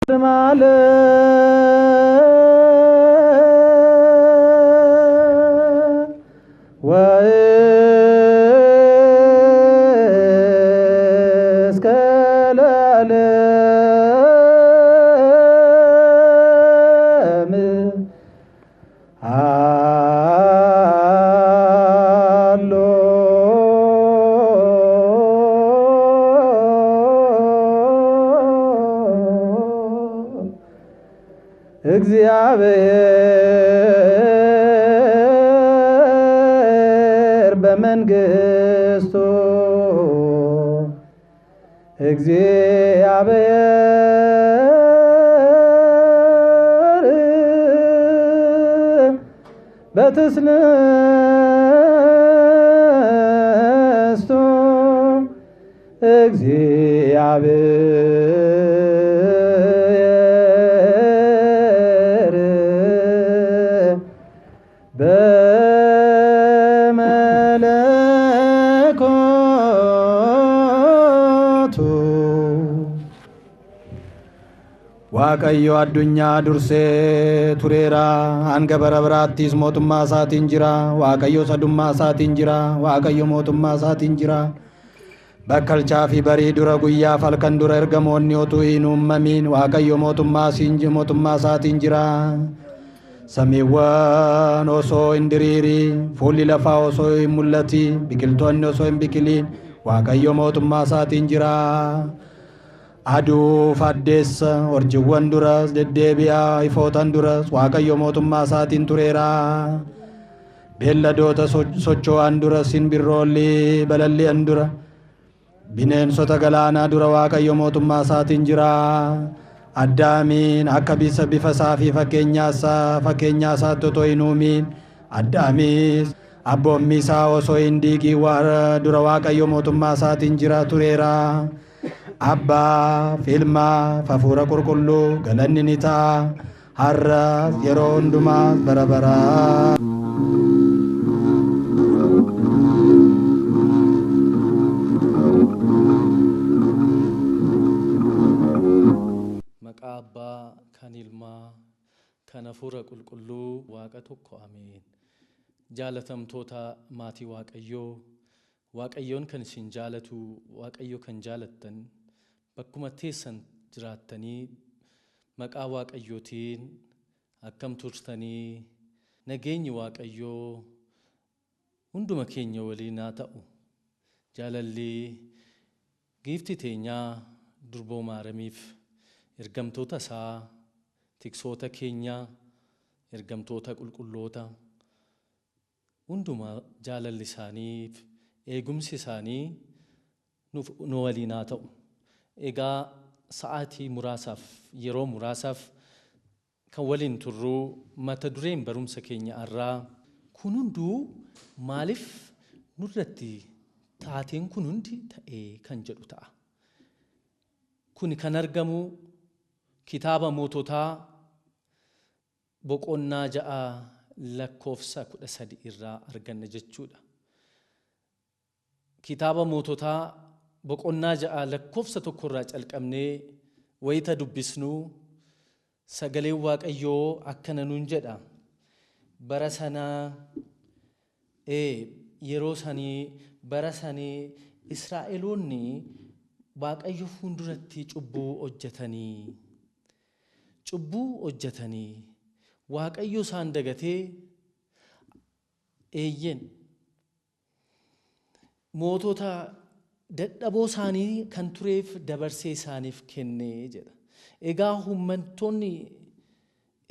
ማለ እግዚአብሔር በመንግሥቱ እግዚአብሔር በትስንስቱ እግዚአብሔር በመለኮቱ waaqayyo addunyaa dursee tureera hanga bara biraattis mootummaa isaatiin jira waaqayyo sadummaa isaatiin jira waaqayyo mootummaa isaatiin jira bakkalchaa fi barii dura guyyaa falkan dura ergamoonni otuu hin uumamin waaqayyo mootummaa isaatiin jira samiiwwan osoo hin diriirin fuulli lafaa osoo hin mul'atin biqiltoonni osoo hin biqilin waaqayyo mootummaa isaatiin jira aduu faddeessa urjiiwwan duras deddeebi'aa ifootan duras waaqayyo mootummaa isaatiin tureera beelladoota socho'an duras simbirroolli balalli'an dura bineensota galaanaa dura waaqayyo mootummaa isaatiin jira addaamiin akka bifa isaa fi fakkeenyaa isaatti otoo hin uumin addaamis abboommii isaa osoo hin diigin dura waaqayyo mootummaa isaatiin jira tureera abbaa ilmaa hafuura qulqulluu galanni ni ta'a har'as yeroo hundumaa bara baraa. Maqaa abbaa kan ilmaa kan hafuura qulqulluu waaqa tokko ameen. Jaalatamtoota maatii waaqayyoo waaqayyoon kan isin jaalatu waaqayyo kan jaalattan bakkuma teessan jiraattanii maqaa waaqayyootiin akkam turtanii nageenyi waaqayyoo hunduma keenya waliin haa ta'u jaalalli giifti teenyaa durboo maaramiif ergamtoota isaa tiksoota keenya ergamtoota qulqulloota hunduma jaalalli isaaniif eegumsi isaanii nu waliin haa ta'u. Egaa sa'aatii muraasaaf yeroo muraasaaf kan waliin turruu mata dureen barumsa keenya irraa kun hunduu maaliif nurratti taateen kun hundi ta'ee kan jedhu ta'a. Kun kan argamu kitaaba moototaa boqonnaa 6 lakkoofsa 13 irraa arganna jechuudha. Kitaaba moototaa boqonnaa 6 lakkoofsa 1 irraa calqabnee wayita dubbisnu sagaleen waaqayyoo akkana nuun jedha. Bara sanaa yeroo sanii bara sanii Israa'eloonni waaqayyo fuulduratti cubbuu hojjetanii waaqayyo isaan dagatee eeyyen mootota dadhaboo isaanii kan tureef dabarsee isaaniif kennee jedha. Egaa uummattoonni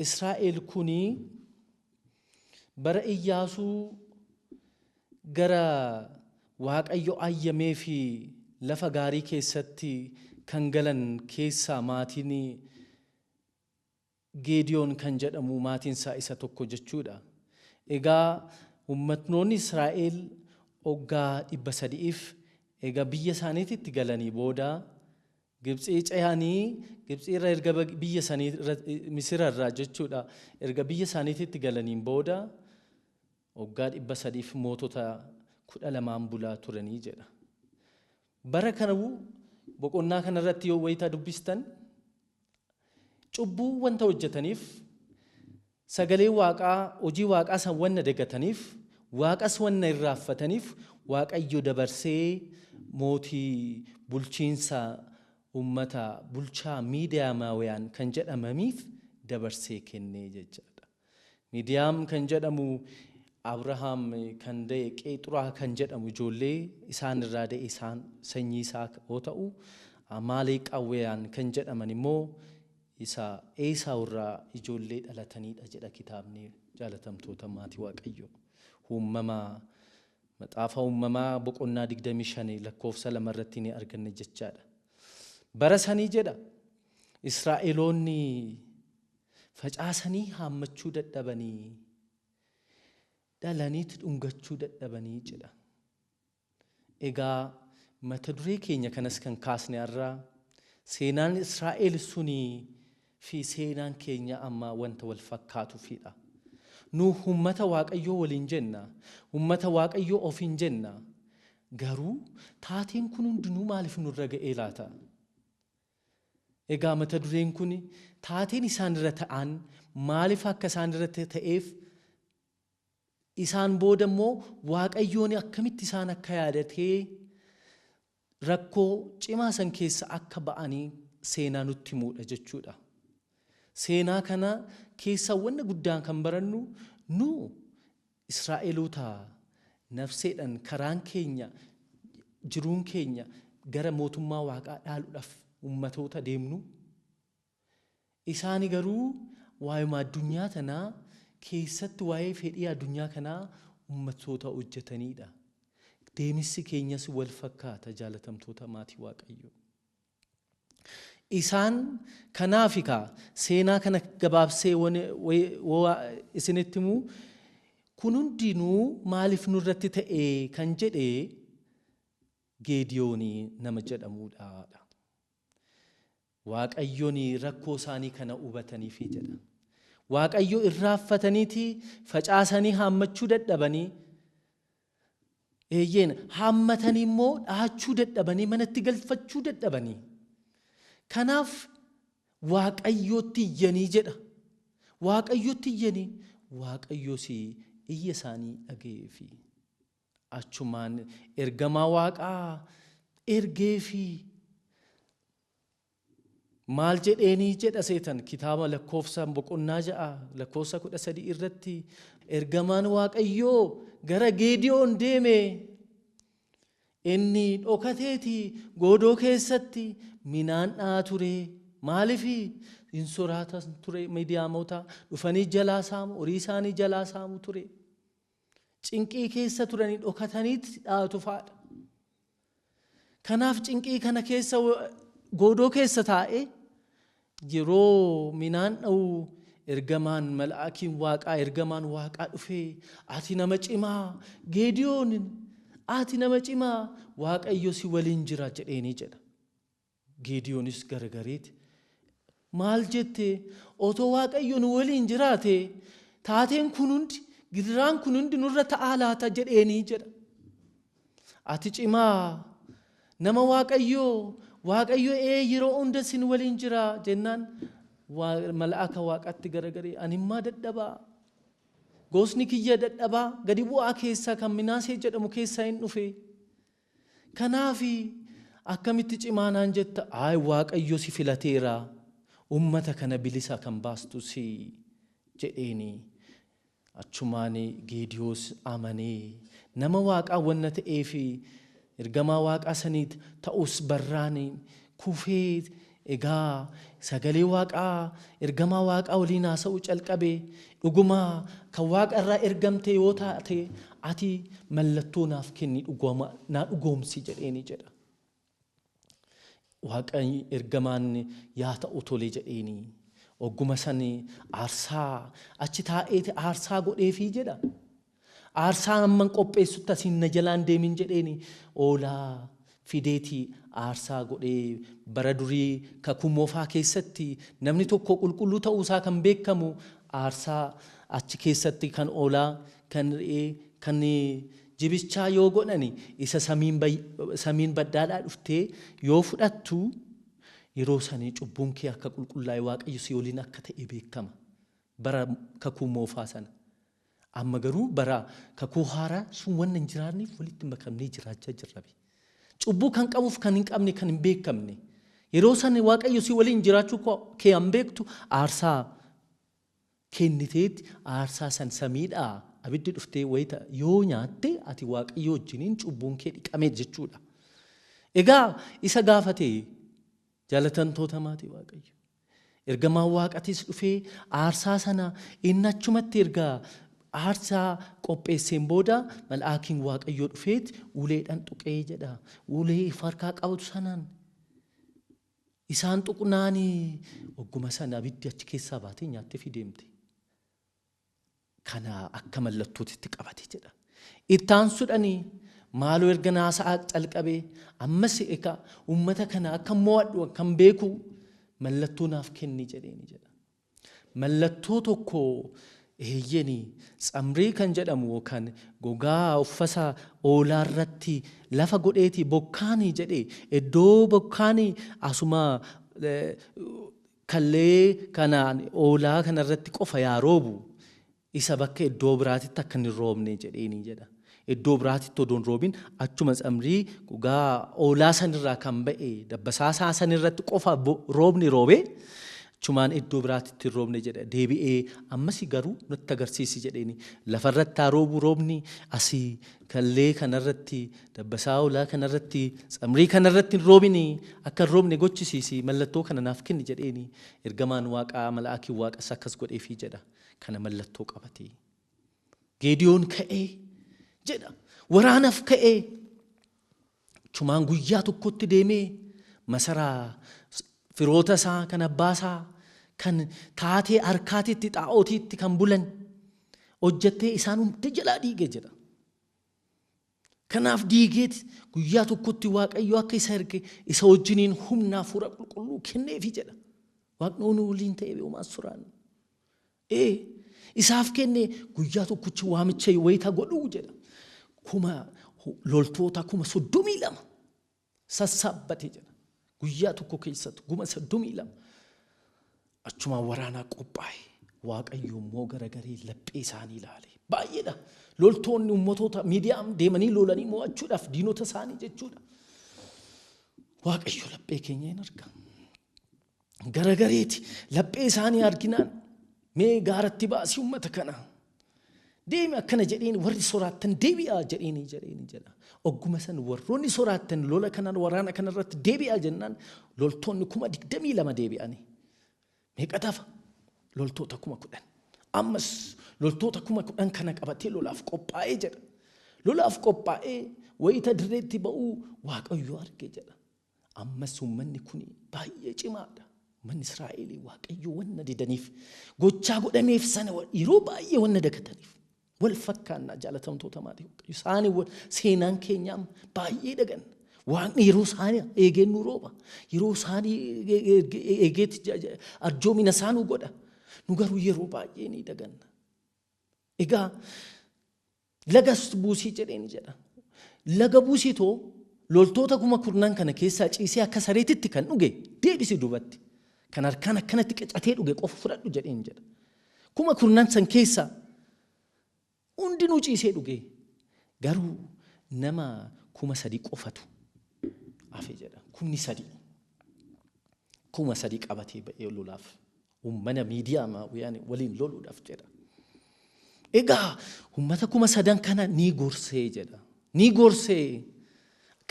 Israa'el kunii bara Iyyaasuu gara waaqayyo ayyamee fi lafa gaarii keessatti kan galan keessaa maatiin Geediyoon kan jedhamu maatiin isaa isa tokko jechuudha. Egaa uummattoonni Israa'el waggaa 300f egaa biyya isaaniitti galanii booda Gibxii ce'anii Gibxii irraa erga biyya isaanii Misira irraa jechuudha erga biyya isaaniitti galaniin booda waggaa 300f mootota 12 bulaa turanii jedha. Bara kana boqonnaa kana irratti yoo wayita dubbistan cubbuu wanta hojjetaniif sagalee waaqaa hojii waaqaa san wanna dagataniif waaqas wanna irraanfataniif Waaqayyo dabarsee mootii bulchiinsa ummata bulchaa miidiyaamaawiyaan kan jedhamaniif dabarsee kennee jechaadha. Miidiyaam kan jedhamu Abrahaam kan da'e Qeexuraa kan jedhamu ijoollee isaan irraa da'e isaan sanyii isaa yoo ta'u Amaaleqaawiyaan kan jedhaman immoo isa Eesaaw irraa ijoollee dhalatanidha jedha kitaabni jaalatamtoota maatii Waaqayyo. Uumamaa maxaafa uumamaa boqonnaa 25 lakkoofsa 2 irratti ni arganna jechaadha. Bara sanii jedha Israa'eloonni facaasanii haammachuu dadhabanii dhalaniit dhungachuu dadhabanii jedha. Egaa mata duree keenya kanas kan kaasne irraa seenaan Israa'el sunii fi seenaan keenya amma wanta wal fakkaatu fiidha. Nu ummata Waaqayyoo waliin jenna, ummata Waaqayyoo ofiin jenna. Garuu taateen kun hundinuu maaliif nurra ga'ee laata? Egaa mata dureen kun taateen isaan irra ta'an maaliif akka isaan irra ta'eef isaan booda immoo Waaqayyoon akkamitti isaan akka yaadatee rakkoo cimaa san keessa akka ba'anii seenaa nutti muudha jechuudha. Seenaa kana keessa wanna guddaan kan barannu nu Israa'eloota nafseedhaan karaan keenya jiruun keenya gara mootummaa Waaqaa dhaaluudhaaf ummatoota deemnu. Isaani garuu waa'ee addunyaa tanaa keessatti waa'ee fedhii addunyaa kanaa ummatoota hojjetanidha. Deemissi keenyas wal fakkaata jaalatamtoota maatii Waaqayyoo. Isaan kanaafika seenaa kana gabaabsee isinitti himuu kun hundinuu maaliif nurratti ta'e kan jedhe Geediyoonii nama jedhamudha. Waaqayyoon rakkoo isaanii kana hubataniif jedha. Waaqayyo irraanfataniiti facaasanii haammachuu dadhabanii eeyyeen haammatanii immoo dhaachuu dadhabanii manatti galfachuu dadhabanii. Kanaaf Waaqayyootti iyyanii jedha. Waaqayyootti iyyanii Waaqayyoos iyya isaanii dhaga'eefi achumaan ergamaa Waaqaa ergeefi maal jedheenii jedha seetan kitaaba lakkoofsa boqonnaa 6 lakkoofsa 13 irratti ergamaan Waaqayyoo gara Geediyoon deeme. Inni dhokateeti godoo keessatti minaan dhaa ture. Maaliifi hin soraatan ture miidiyaamoota dhufanii jalaa saamu horii isaanii jalaa saamu ture. Cinqii keessa turanii dhokataniiti dhaatu faadha. Kanaaf cinqii kana keessa godoo keessa taa'e yeroo minaan dha'u ergamaan malaakiin Waaqaa ergamaan Waaqaa dhufee ati nama cimaa Geediyoon ati nama cimaa Waaqayyo si waliin jira jedheenii jedha. Geediyoonis garagareeti maal jette otoo Waaqayyo nu waliin jiraate taateen kun hundi gidiraan kun hundi nurra ta'aa laata jedheenii jedha. Ati cimaa nama Waaqayyo yeroo hunda sin waliin jira jennaan malaaka Waaqatti garagaree animmaa dadhabaa gosni kiyya dadhabaa gadi bu'aa keessaa kan Minaasee jedhamu keessaa hin dhufe. Kanaafi akkamitti cimaa naan jetta Waaqayyo si filateera ummata kana bilisa kan baastu si jedheeni. Achumaan Geediyoos amanee nama Waaqaa wanna ta'eefi ergamaa Waaqaa saniit ta'us barraan kufee egaa sagalee Waaqaa ergamaa Waaqaa waliin haasa'uu calqabe. Dhugumaa kan Waaqa irraa ergamte yoo taate ati mallattoo naaf kenni naa dhugoomsi jedheeni jedha. Waaqaan ergamaan yaa ta'u tole jedheeni. Ogguma sani aarsaa achi taa'eeti aarsaa godheefii jedha. Aarsaa amman qopheessutti asiin na jalaan deemin jedheeni oolaa fideeti aarsaa godhee bara durii kakumoofaa keessatti namni tokko qulqulluu ta'uusaa kan beekamu aarsaa achi keessatti kan oolaa kan re'ee kan jibichaa yoo godhani isa samiin baddaadhaa dhuftee yoo fudhattu yeroo sanii cubbuun kee akka qulqullaa'e Waaqayyo si waliin akka ta'e beekama. Bara kakuu moofaa sana. Amma garuu bara kakuu haaraa sun wanna hin jiraanneef walitti makamnee jiraachaa jirra. Cubbuu kan qabuuf kan hin qabne kan hin beekamne. Yeroo sanii Waaqayyo si waliin jiraachuu kee hin beektu aarsaa kenniteetti aarsaa san samiidhaa abiddi dhuftee wayita yoo nyaatte ati Waaqayyo wajjiniin cubbuun kee dhiqamee jechuudha. Egaa isa gaafatee jaalatamtoota maatii Waaqayyo. Ergamaan Waaqatis dhufee aarsaa sana inni achumatti ergaa aarsaa qopheesseen booda malaakiin Waaqayyo dhufeet uleedhaan tuqee jedha. Ulee farkaa qabatu sanaan isaan tuqnaanii ogguma sana abiddi achi keessaa baatee nyaattee fi deemte. Kana akka mallattootitti qabate jedha. Ittaan sudhanii maaloo erga naasaa calqabee ammas egaa uummata kana akka mo'adhu kan beeku mallattoo naaf kenni jedheeni jedha. Mallattoo tokko eeyyeni tsamrii kan jedhamu kan gogaa uffata oolaa irratti lafa godheeti bokkaanii jedhee iddoo bokkaanii asuma kallee kanaan oolaa kanarratti qofa yaa roobu isa bakka iddoo biraatitti akka hin roobne jedheeni jedha. Iddoo biraatitti odoon roobin achuma tsamrii gogaa oolaa sanirraa kan ba'e dabbasaasaa sanirratti qofa roobni roobee chumaan iddoo biraatitti roobne jedha. Deebi'ee ammas garuu nutti agarsiisi jedheeni lafarratti haa roobu roobni asii kallee kanarratti dabbasaa oolaa kanarratti tsamrii kanarratti roobini akka roobne gochisiisi mallattoo kana naaf kenni jedheeni ergamaan Waaqaa malaakiin Waaqas akkas godheefii jedha. Kana mallattoo qabatee Geediyoon ka'ee jedha waraanaaf ka'ee chumaan guyyaa tokkotti deemee masaraa firoota isaa kan abbaa isaa kan taatee harkaatitti xaa'ootiitti kan bulan hojjettee isaan hundi jalaa dhiige jedha. Kanaaf diigeeti guyyaa tokkotti Waaqayyo akka isa erge isa wajjiniin humna hafuura qulqulluu kenneefi jedha. Waaqni waliin ta'ee uumaan suraan. Isaaf kenne guyyaa tokkochi waamicha wayita godhuu jedha. Kuma loltoota 32 sassaabbate jedha. Guyyaa tokko keessatti 32 achuma waraanaa qophaa'e. Waaqayyo immoo garagaree laphee isaanii ilaale. Baay'eedha. Loltoonni ummatoota miidiyaan deemanii lolanii mo'achuudhaaf diinota isaanii jechuudha. Waaqayyo laphee keenya hin arga. Garagareeti laphee isaanii arginaan mee gaaratti baasii ummata kana. Deemi akkana jedheeni warri soraattan deebi'aa jedheeni jedha. Ogguma san warroonni soraattan lola kanaan waraana kanarratti deebi'aa jennaan loltoonni 22 deebi'anii. Meeqa tafa? Loltoota 10,000. Ammas loltoota 10,000 kana qabatee lolaaf qophaa'ee jedha. Lolaaf qophaa'ee wayita dirreetti ba'uu Waaqayyo arge jedha. Ammas uummanni kun baay'ee cimaadha. Uummanni Israa'elii Waaqayyo wanna didaniif gochaa godhameef sana yeroo baay'ee wanna dagataniif. Wal fakkaannaa jaalatamtoota maatii isaanii seenaan keenyaa baay'ee dagan Waaqni yeroo isaanii eegeen nu rooba yeroo isaanii eegeetti arjoomina isaanii godha nu garuu yeroo baay'ee ni daganna. Egaa lagas buusii jedheeni jedha. Laga buusitoo loltoota 10,000 kana keessaa ciisee akka sareetitti kan dhuge deebisi dubatti kan harkaan akkanatti qacatee dhuge qofa fudhadhu jedheeni jedha. 10,000 san keessaa hundinuu ciisee dhuge garuu nama 3,000 qofatu hafe jedha. 3,000 qabatee ba'ee lolaaf uummata miidiyaa waliin loluudhaaf jedha. Egaa uummata 3,000 kana ni gorsee jedha. Ni gorsee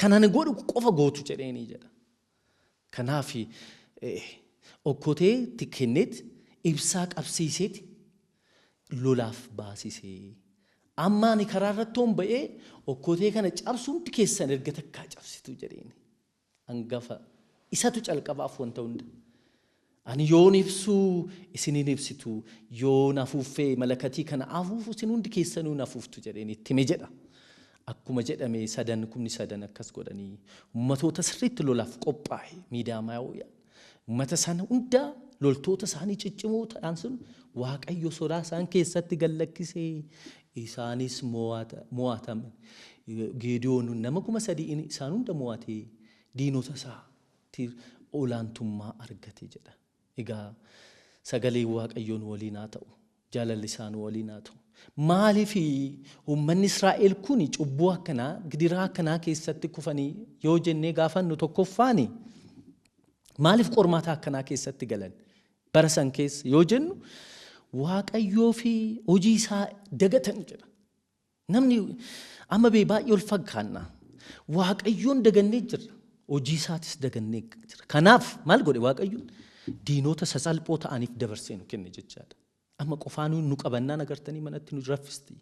kanaan godhu qofa gootu jedheeni jedha. Kanaaf okkotee tikkenneet ibsaa qabsiiseet lolaaf baasisee. Amma ani karaa irratti ba'ee okkotee kana cabsuutti keessan erga takkaa cabsitu jedheeni. Hangafa isatu calqabaaf wanta hunda. Ani yoon ibsuu isiniin ibsitu yoon afuuffee malakatii kana afuufu isin hundi keessanuu afuuftu jedheeni itti hime jedha. Akkuma jedhame 3,000 akkas godhanii ummatoota sirriitti lolaaf qophaa'e miidiyaamaa hoo'an. Ummata sana hundaa loltoota isaanii ciccimoo ta'an sun Waaqayyo sodaa isaan keessatti gallakkisee isaanis mo'ataman. Geediyoon nama 3,000 isaan hunda mo'atee diinota isaa olaantummaa argate jedha. Egaa sagalee waaqayyoon waliin haa ta'u, jaalalli isaan waliin haa ta'u. Maaliif uummanni Israa'el kun cubbuu akkanaa gidiraa akkanaa keessatti kufanii yoo jennee gaafannu tokkoffaani maaliif qormaata akkanaa keessatti galan bara san keessa yoo jennu waaqayyoo fi hojii isaa dagatan jedha. Namni amma baay'ee ol fakkaanna. Waaqayyoon dagannee jirra. Hojii isaatis dagannee jira. Kanaaf maal godhe waaqayyoon diinota sasalphoo ta'aniif dabarsee nu kenne jechaadha. Amma qofaanuu nu qabannaan agartanii manatti nu raffisti.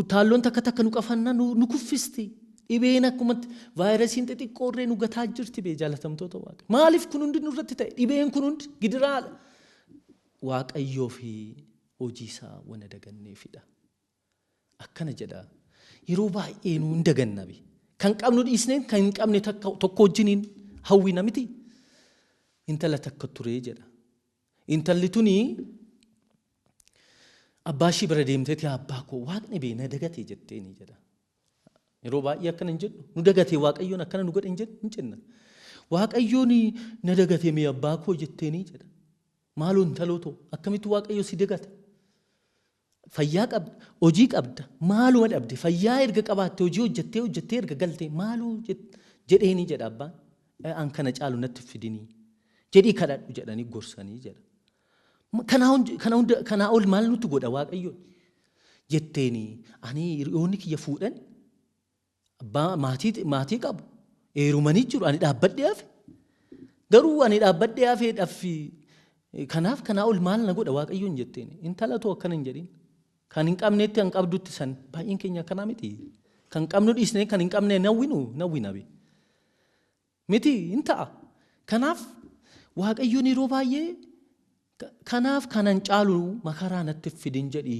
Utaalloon takka nu qabannaan nu kuffisti. Dhibeen akkumatti vaayirasiin xixiqqoorree nu gataa jirti bee jaalatamtoota waaqa. Maaliif kun hundi nurratti ta'e? Dhibeen kun hundi gidiraadha. Waaqayyoo fi hojii isaa wana daganneefidha. Akkana jedha. Yeroo baay'ee nu hin dagannabe. Kan qabnu dhiisneen kan hin qabne tokko wajjiniin hawwina miti. Intala takka turee jedha. Intalli tuni abbaa ishii bira deemteeti abbaa koo waaqni bee na dagatee jetteeni jedha. Yeroo baay'ee akkana hin jedhu. Nu dagatee waaqayyoon akkana nu godhe hin jenna. Waaqayyoon na dagatee mee abbaa koo jetteeni jedha. Maaloo intalooto akkamitti waaqayyo si dagata? Fayyaa qabda, hojii qabda, maaluma dhabde, fayyaa erga qabaatte, hojii hojjettee erga galte, maaloo jedheeni jedha abbaan. An kana caalu natti fidinii. Jedhii kadhadhu jedhanii gorsanii jedha. Kanaa ol maal nutti godha waaqayyoon? Jetteeni ani hiriyoonni kiyya fuudhan abbaa maatii qabu heerumanii jiru ani dhaabbadhee hafe. Garuu ani dhaabbadhee hafee dhaffi. Kanaaf kanaa ol maal na godha waaqayyoon jetteeni. Intala too akkana hin jedhin. Kan hin qabneetti kan qabdutti san baay'een keenya akkanaa miti. Kan qabnu dhiisnee kan hin qabne nawwina be. Miti hin ta'a. Kanaaf waaqayyoon yeroo baay'ee kanaaf kanan caalu makaraa natti fidin jedhi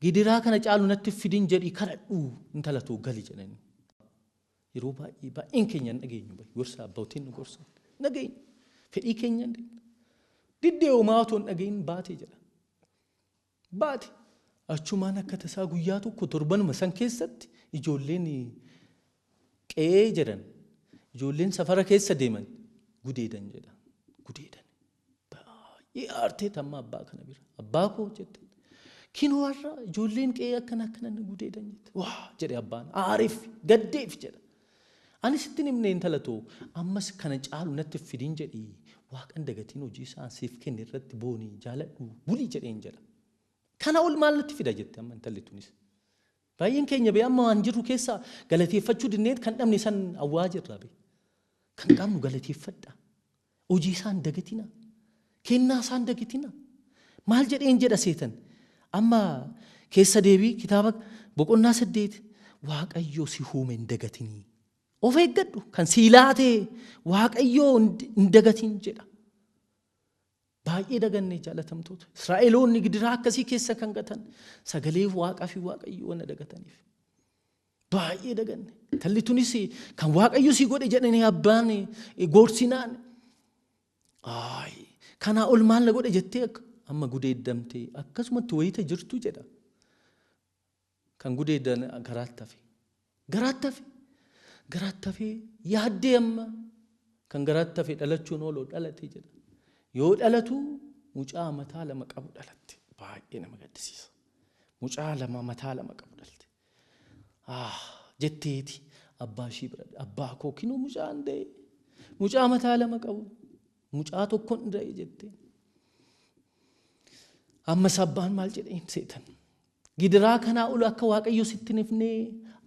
gidiraa kana caalu natti fidin jedhi kadhadhu intala too gali jedhani. Yeroo baay'een keenya hin dhageenyu gorsa abbootiin nu gorsan. Dhageenyu fedhii keenya hin dhageenyu. Diddee homaa otoo hin dhageenyu baate jedha. Baate. Achumaan akka tasaa guyyaa tokko torbanuma san keessatti ijoolleen qe'ee jedhan ijoolleen safara keessa deeman gudeedan jedha. Gudeedan. Baay'ee aartee tamma abbaa kana bira. Abbaa koo jette. Kinoo har'a ijoolleen qe'ee akkana gudeedan jette. Waa jedhe abbaan aariif gaddeef jedha. Ani sitti himne intala too ammas kana caalu natti fidin jedhi waaqan dagatiin hojii isaa siif kenne irratti boonii jaaladhu bulii jedheen jedha. Kana ol maal natti fida jette amma intalli tunis. Baay'een keenya bee amma waan jirru keessa galateeffachuu dinneet kan dhabne san awwaa jirra bee. Kan qabnu galateeffadha. Hojii isaan dagatina. Kennaa isaan dagatina. Maal jedheen jedha seetan. Amma keessa deebii kitaaba boqonnaa 8 waaqayyoo si uume hin dagatinii. Of eeggadhu kan si laatee waaqayyoo hin dagatin jedha. Baay'ee dagannee jaalatamtoota. Israa'eloonni gidiraa akkasii keessa kan gatan sagalee waaqaa fi waaqayyoo wana dagataniif. Baay'ee daganne. Intalli tunis kan waaqayyo si godhe jedhanii abbaan gorsinaan. Kanaa ol maal na godhe jettee amma gudeeddamtee akkasumatti wayita jirtu jedha. Kan gudeeddan garaatti hafe. Garaatti hafe yaaddee amma kan garaatti hafe dhalachuun ooloo dhalatee jedha. Yoo dhalatu mucaa mataa lama qabu dhalatte. Baay'ee nama gaddisiisa. Mucaa mataa lama qabu dhalatte. Jetteeti abbaa ishii bira abbaa koo kinoo mucaa hin da'e. Mucaa mataa lama qabu. Mucaa tokkoon hin da'e jettee. Ammas abbaan maal jedheen seetan. Gidiraa kanaa ol akka waaqayyo sitti nifnee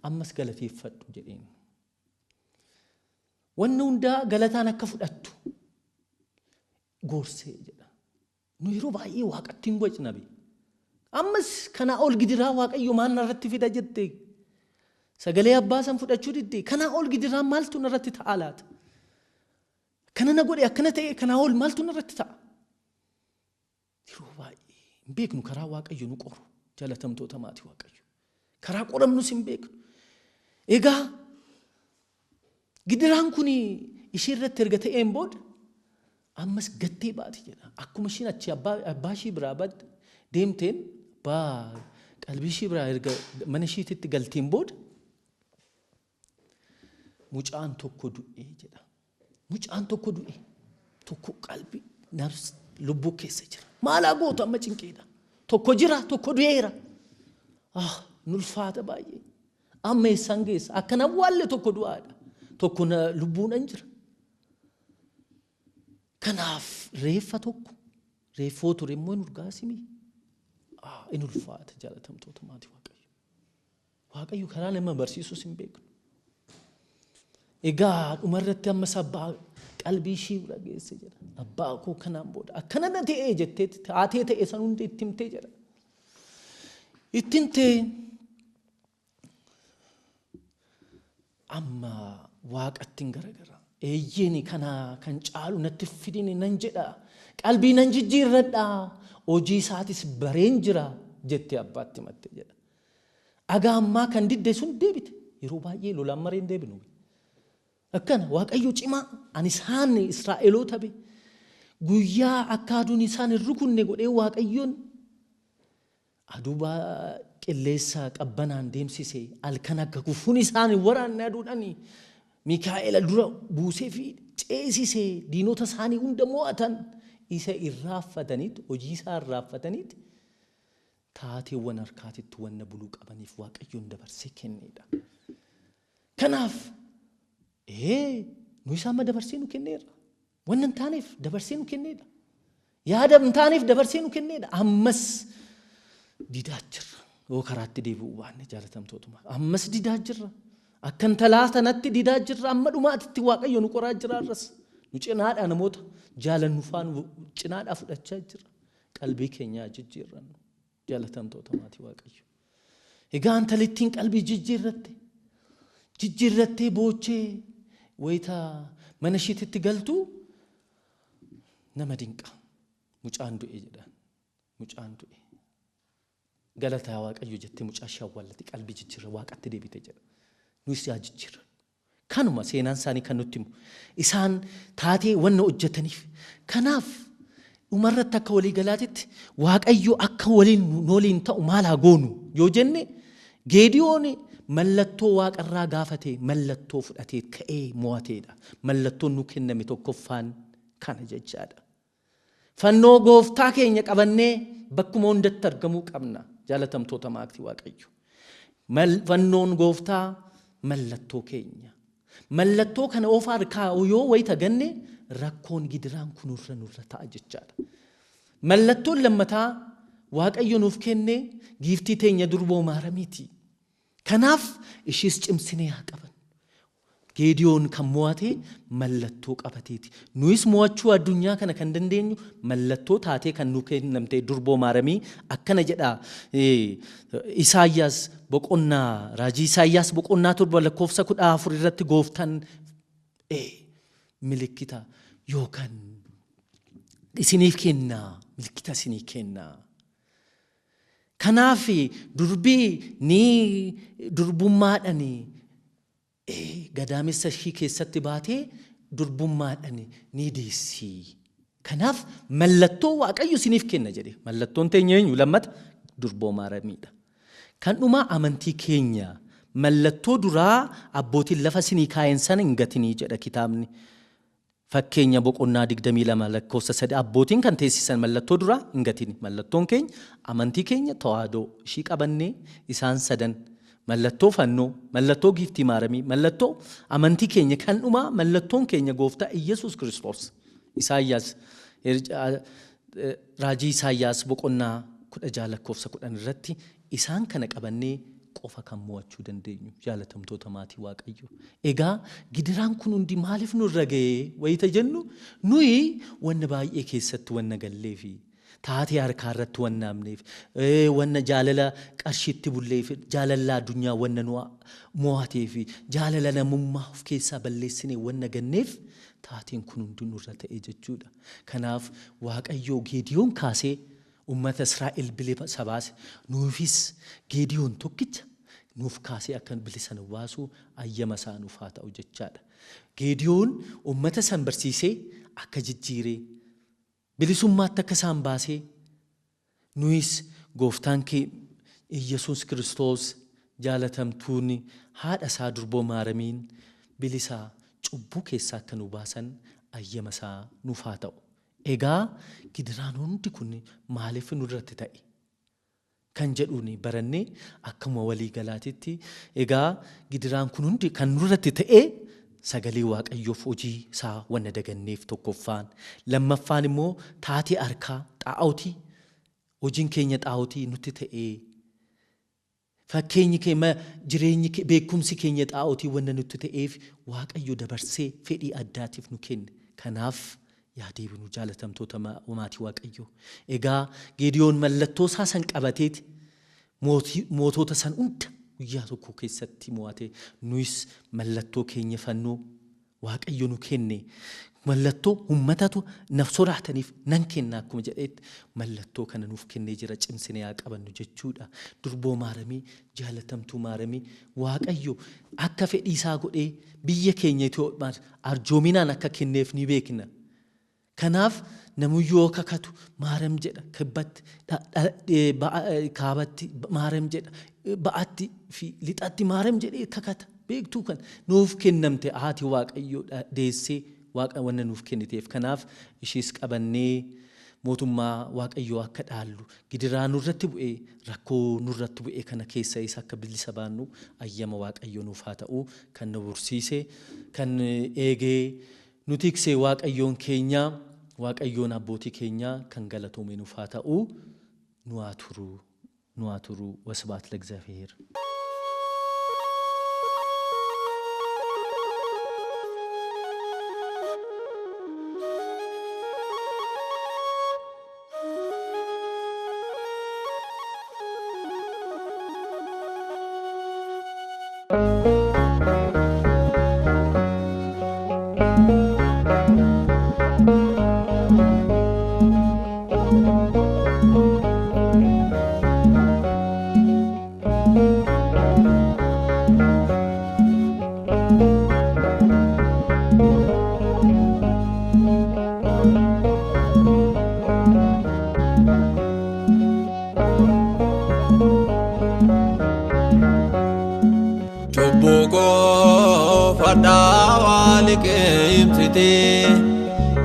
ammas galateeffadhu jedheen. Wanni hundaa galataan akka fudhattu. Gorsee jedha. Nu yeroo baay'ee waaqatti hin gocna be. Ammas kana ol gidiraa waaqayyo maal narratti fida jettee. Sagalee abbaa san fudhachuu diddee kana ol gidiraa maaltu narratti ta'a laata? Kana na godhe akkana ta'e kana ol maaltu narratti ta'a? Yeroo baay'ee hin beeknu karaa waaqayyo nu qoru jaalatamtoota maatii waaqayyo. Karaa qoramnus hin beeknu. Egaa gidiraan kun ishee irratti erga ta'een booda ammas gattee baati jedha. Akkuma ishiin achi abbaa ishii biraa badde deemteen qalbii ishii biraa erga mana ishiitti galteen booda mucaan tokko du'ee jedha. mucaan tokko du'e tokko qalbii nafs lubbuu keessa jira maalaa gootu amma cinqeedha tokko jira tokko du'eera nulfaata baay'ee amma eessan geessa akkana waalle tokko du'aadha tokko lubbuun hin jira kanaaf reeffa tokko reeffoo ture immoo hin urgaasimii in ulfaata jaalatamtoota maatii waaqayyo karaa nama barsiisus hin beeknu egaa dhumarratti amma sabbaa qalbii ishii dhageesse jedha abbaa koo kanaan booda akkana na ta'ee jettee taatee ta'e san hundi itti himtee jedha itti himtee amma waaqatti hin garagara eeyyeeni kana kan caalu natti fidini nan jedha qalbii nan jijjiirradha hojii isaatis bareen jira jettee abbaatti himatte jedha agaa ammaa kan didde sun deebite yeroo baay'ee lolaan mareen deebinu akkana waaqayyo cimaa ani isaan Israa'eloota be guyyaa akka aduun isaan hin rukunne godhee waaqayyoon aduu qilleessa qabbanaan deemsise halkan akka gufuun isaan waraanne aduudhaanii Mikaa'el dura buusee fi ceesisee diinota isaanii hunda mo'atan isa irraaffataniit hojii isaa irraaffataniit taateewwan harkaatitti wanna buluu qabaniif waaqayyoon dabarsee kenneedha. Kanaaf nu isaan dabarsee nu kenneera. Wanna hin taaneef dabarsee nu kenneedha. Yaada hin taaneef dabarsee nu kenneedha. Ammas didaa jirra. Yoo karaatti deebi'uu baanne jaalatamtootuma. Ammas didaa jirra. Akkan talaatanatti didaa jirra. Amma dhumaatitti waaqayyo nu qoraa jira arras. Nu cinaadhaa namoota jaalannu faan cinaadhaa fudhachaa jira. Qalbii keenyaa jijjiirrannu. Jaalatamtoota maatii waaqayyo. Egaa antalittiin qalbii jijjiirrattee boochee wayita mana ishiitti galtu nama dinqa. Mucaan du'e jedhan. Mucaan du'e. Galataa waaqayyo jettee mucaa ishee awwaallatti qalbii jijjiirra waaqatti deebite jedha. Nus yaa jijjiirra. Kanuma seenaan isaanii kan nutti himu. Isaan taatee wanna hojjetaniif. Kanaaf dhumarratti akka walii galaatitti waaqayyo akka waliin ta'u maal haa goonu yoo jenne Geediyoon mallattoo waaqarraa gaafate mallattoo fudhatee ka'ee mo'ateedha. Mallattoon nu kenname tokkoffaan kana jechaadha. Fannoo gooftaa keenya qabannee bakkuma hundatti argamuu qabna. Jaalatamtoota maatii waaqayyo. Fannoon gooftaa mallattoo keenya. Mallattoo kana of harkaa yoo wayita ganne rakkoon gidiraan kunurra nurra ta'a jechaadha. Mallattoon lammataa waaqayyo nuuf kenne giiftii teenya durboo maaramiiti. Kanaaf ishis cimsinee haa qaban. Geediyoon kan mo'ate mallattoo qabateeti. Nuyis mo'achuu addunyaa kana kan dandeenyu mallattoo taatee kan nu kennamte durboo maaramii akkana jedha Isaayyaas boqonnaa raajii Isaayyaas boqonnaa 7 lakkoofsa 14 irratti gooftaan milikkita yookaan isiniif kennaa milikkita isinii kennaa. Kanaaf durbii ni durbummaadhani gadaamessa ishii keessatti baatee durbummaadhaan ni deessi. Kanaaf mallattoo waaqayyo isiniif kenna jedhe. Mallattoon teenya eenyu lammata durboo maaramiidha. Kan dhumaa amantii keenya mallattoo duraa abbootiin lafa isinii kaa'en sana hin gatinii jedha kitaabni. Fakkeenya boqonnaa 22 lakkoofsa 3 abbootiin kan teessisan mallattoo duraa hin gatini. Mallattoon keenya amantii keenya tawaadoo ishii qabannee isaan sadan mallattoo fannoo, mallattoo giiftii maaramii, mallattoo amantii keenya kan dhumaa mallattoon keenya gooftaa Iyyasuus Kiristoos. Isaayyaas raajii Isaayyaas boqonnaa 16 lakkoofsa 10 irratti isaan kana qabannee qofa kan mo'achuu dandeenyu jaalatamtoota maatii waaqayyo. Egaa gidiraan kun hundi maaliif nurra ga'ee wayita jennu nuyi wanna baay'ee keessatti wanna galleefi taatee harkaa irratti wanna amneef wanna jaalala qarshiitti bulleef jaalala addunyaa wanna nu mo'ateef jaalala namummaa of keessaa balleessine wanna ganneef taateen kun hundi nurra ta'ee jechuudha. Kanaaf waaqayyo Geediyoon kaasee ummata Israa'el bilisa baase nuufis Geediyoon tokkicha nuuf kaasee akka bilisa nu baasu ayyama isaa nuuf haa ta'u jechaadha. Geediyoon ummata san barsiisee akka jijjiiree bilisummaatti akka isaan baasee nuyis gooftaan kee Iyyasuus Kiristoos jaalatamtuun haadha isaa durboo maaramiin bilisaa cubbuu keessaa akka nu baasan ayyama isaa nuuf haa ta'u. Egaa gidiraan hundi kun maaliif nurratti ta'e kan jedhuuni barannee akkuma walii galaatitti egaa gidiraan kun hundi kan nurratti ta'e sagalee Waaqayyoof hojii isaa wanna daganneef tokkoffaan, lammaffaan immoo taatee harkaa xaa'ootii hojiin keenya xaa'ootii nutti ta'e. Fakkeenyi keenya jireenyi beekumsi keenya xaa'ootii wanna nutti ta'eef Waaqayyo dabarsee fedhii addaatiif nu kenne. Kanaaf yaadeebinu jaalatamtoota maatii Waaqayyo. Egaa Gidewoon mallattoo isaa san qabateeti mootota san hunda guyyaa tokko keessatti mo'ate. Nuyis mallattoo keenya fannoo Waaqayyo nu kenne. Mallattoo ummatatu naf sodaataniif nan kenna akkuma jedheetti mallattoo kana nuuf kennee jira, cimsinee haa qabannu jechuudha. Durboo maaramii jaalatamtuu maaramii Waaqayyo akka fedhii isaa godhee biyya keenya Itoophiyaa arjoominaan akka kenneef ni beekna. Kanaaf namuyyoo kakatu maaram jedha, kibbatti kaabatti maaram jedha, ba'atti fi lixatti maaram jedhee kakata. Beektuu kan nuuf kennamte haati Waaqayyo deessee Waaqa wanna nuuf kenniteef. Kanaaf ishiis qabannee mootummaa Waaqayyoo akka dhaallu gidiraa nurratti bu'ee rakkoo nurratti bu'ee kana keessa isa akka bilisa baannu ayyama Waaqayyoo nuuf haa ta'u. Kan nu barsiise kan eegee nu tiksee Waaqayyoon keenya, Waaqayyoon abbootii keenya kan galatoome nuuf haa ta'u. Nu haa turu. Wasbaat ለእግዚአብሔር።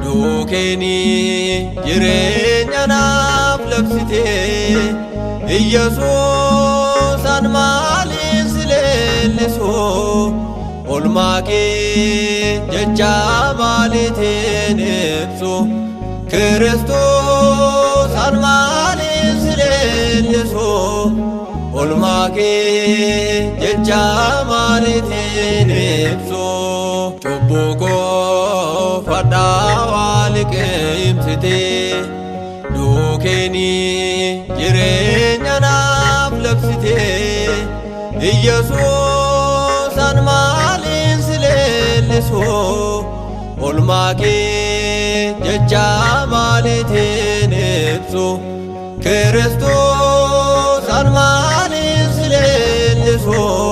Duukeni jireenya naaf labsitee Iyyesuus an maaliin si leellisoo olmaa kee jecha maaliitiin ibsu Kiristoos an maaliin si leellisoo olmaa kee jecha maaliitiin ibsu cubbuu koo fadhaa liqeemsitee duukeni jireenya naaf labsitee Iyyesuus an maaliin si leellisoo olmaa kee jecha maaliitiin ibsu Kiristoos an maaliin si leellisoo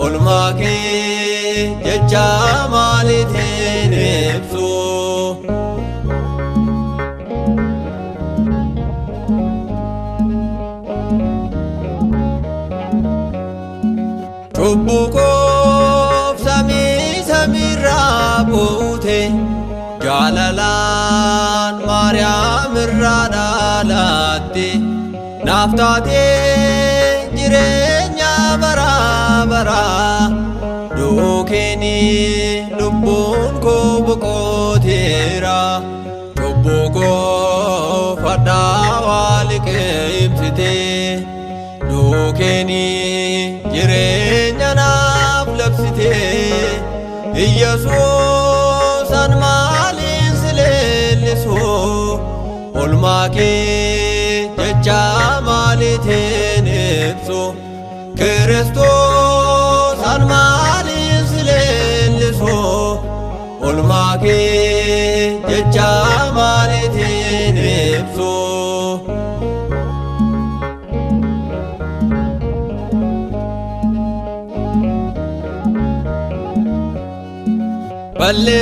olmaa kee jecha maaliitiin ibsu cubbuu koof samiirraa buute jaalalaan Maariyaam irraa dhalatte naaf taatee jireenya bara baraa duukeni lubbuun koo boqoteera cubbuu koo fadhaa liqeemsitee duukeni jireenya naaf labsitee Iyyesuus an maaliin si leellisoo olmaa kee jecha maaliitiin ibsu Kiristoos an maaliin si leellisoo olmaa kee jecha maaliitiin ibsu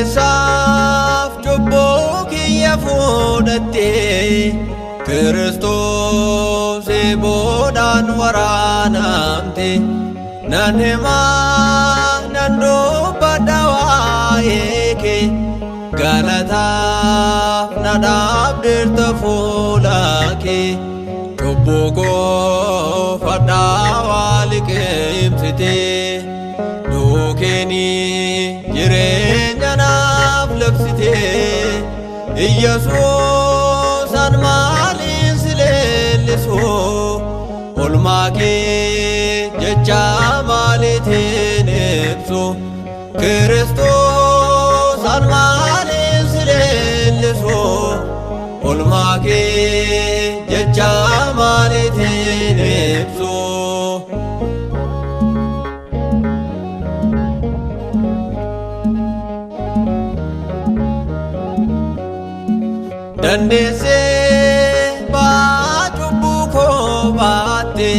balleessaaf cubbuu kiyya fudhattee Kiristoos boodaan waraanamte nan himaa nan dubbadha waa'ee galataaf na dhaabdirta fuula kee cubbuu koo fadhaa liqeemsitee duukeeni jireenya naaf labsitee Iyyesuus an maaliin si leellisu olmaa kee jecha maaliitiin ibsu Kiristoos an maaliin si leellisu olmaa kee jecha maaliitiin ibsu Dandeessee cubbuu koo baatte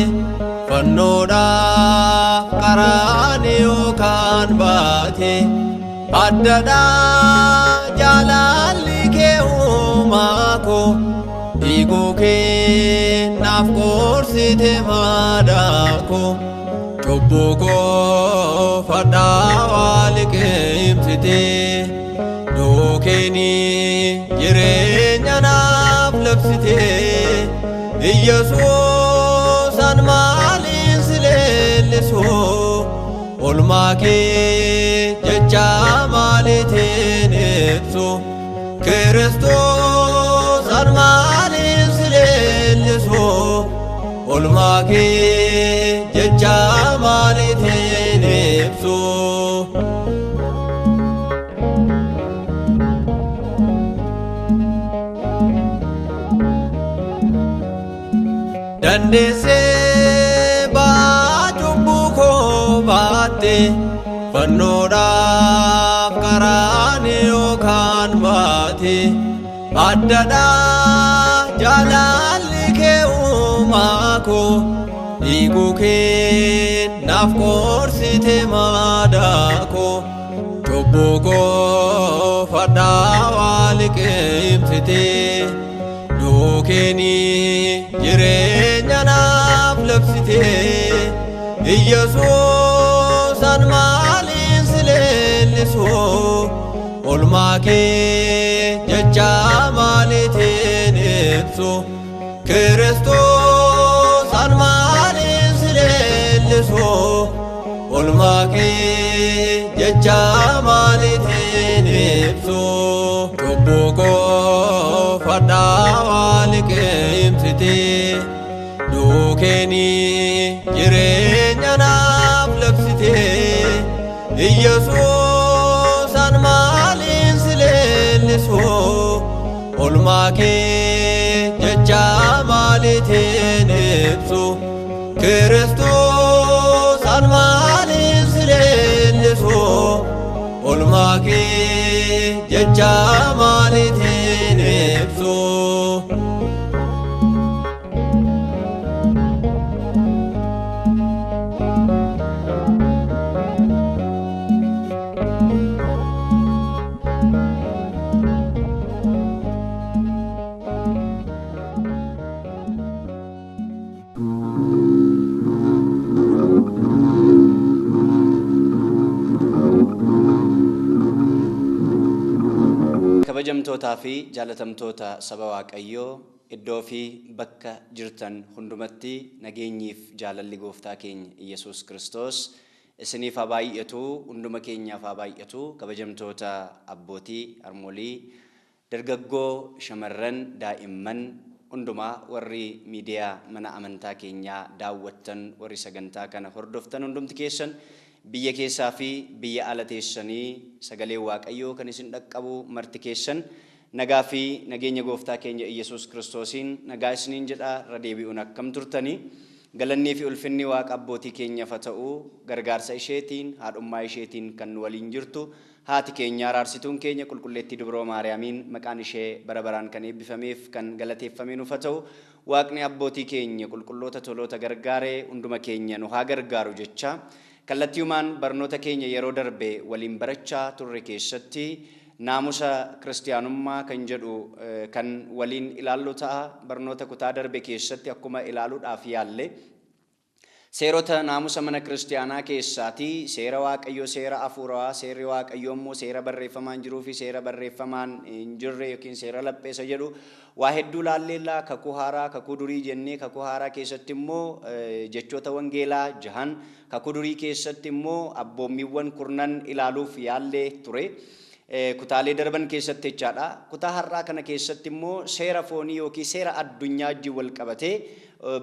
fannoodhaaf qaraanii yookaan baate addadhaa jaalalli kee uumaa koo dhiiguu kee naaf qoorsite maadaa koo cubbuu koo fadhaa liqeemsitee duukeeni jireenya naaf labsitee Iyyesuus an maaliin si leellisu olmaa kee jecha maaliitiin ibsu Kiristoos an maaliin si leellisu olmaa kee jecha maaliitiin ibsu Dandeessee cubbuu koo baatte fannoodhaaf qaraanii yookaan baate addadhaa jaalalli kee uumaa koo dhiiguu kee naaf qoorsite maadaa koo cubbuu koo fadhaa liqeemsitee duukeeni jireenya naaf labsitee Iyyesuus an maaliin si leellisu olmaa kee jecha maaliitiin ibsu Kiristoos an maaliin si leellisu olmaa kee jecha maaliitiin ibsu cubbuu koo fadhaa liqeemsitee duukeeni jireenya naaf labsitee Iyyesuus an maaliin si leellisu olmaa kee jecha maaliitiin ibsu Kiristoos an maaliin si leellisu olmaa kee jecha maaliitiin ibsu kabajamtootaa fi jaalatamtoota saba Waaqayyoo iddoo fi bakka jirtan hundumatti nageenyiif jaalalli gooftaa keenya Iyesuus Kiristoos isiniif haa baay'atu hunduma keenyaaf haa baay'atu kabajamtoota abbootii harmoolii dargaggoo shamarran daa'imman hundumaa warri miidiyaa mana amantaa keenyaa daawwattan warri sagantaa kana hordoftan hundumti keessan biyya keessaa fi biyya ala teessanii sagalee Waaqayyoo kan isin dhaqqabu marti keessan nagaa fi nageenya gooftaa keenya Iyesuus Kiristoosiin nagaa isiniin jedha radeebi'uun akkam turtanii galannii fi ulfinni Waaqa abbootii keenyaaf haa ta'u gargaarsa isheetiin haadhummaa isheetiin kan waliin jirtu haati keenya araarsituun keenya qulqulleettii Dubroo Maariyaamiin maqaan ishee bara baraan kan eebbifameef kan galateeffamee nuuf haa ta'u Waaqni abbootii keenya qulqulloota toloota gargaaree hunduma keenya nu haa gargaaru jecha kallattiiwwan barnoota keenya yeroo darbe waliin barachaa turre keessatti naamusa kiristiyaanummaa kan jedhu kan waliin ilaallu ta'a barnoota kutaa darbe keessatti akkuma ilaaluudhaaf yaalle Seerota naamusa mana kiristaanaa keessaatii seera waaqayyoo seera afuurawaa seerri waaqayyoo immoo seera barreeffamaan jiruu fi seera barreeffamaan hin jirre yookiin seera lapheessa jedhu waa hedduu laalleellaa kakuu haaraa kakuu durii jennee kakuu haaraa keessatti immoo jechoota wangeelaa 6 kakuu durii keessatti immoo abboommiiwwan 10 ilaaluuf yaallee ture. Kutaalee darban keessatti jechaadha. Kutaa har'aa kana keessatti immoo seera foonii yookiin seera addunyaa wajjin wal qabatee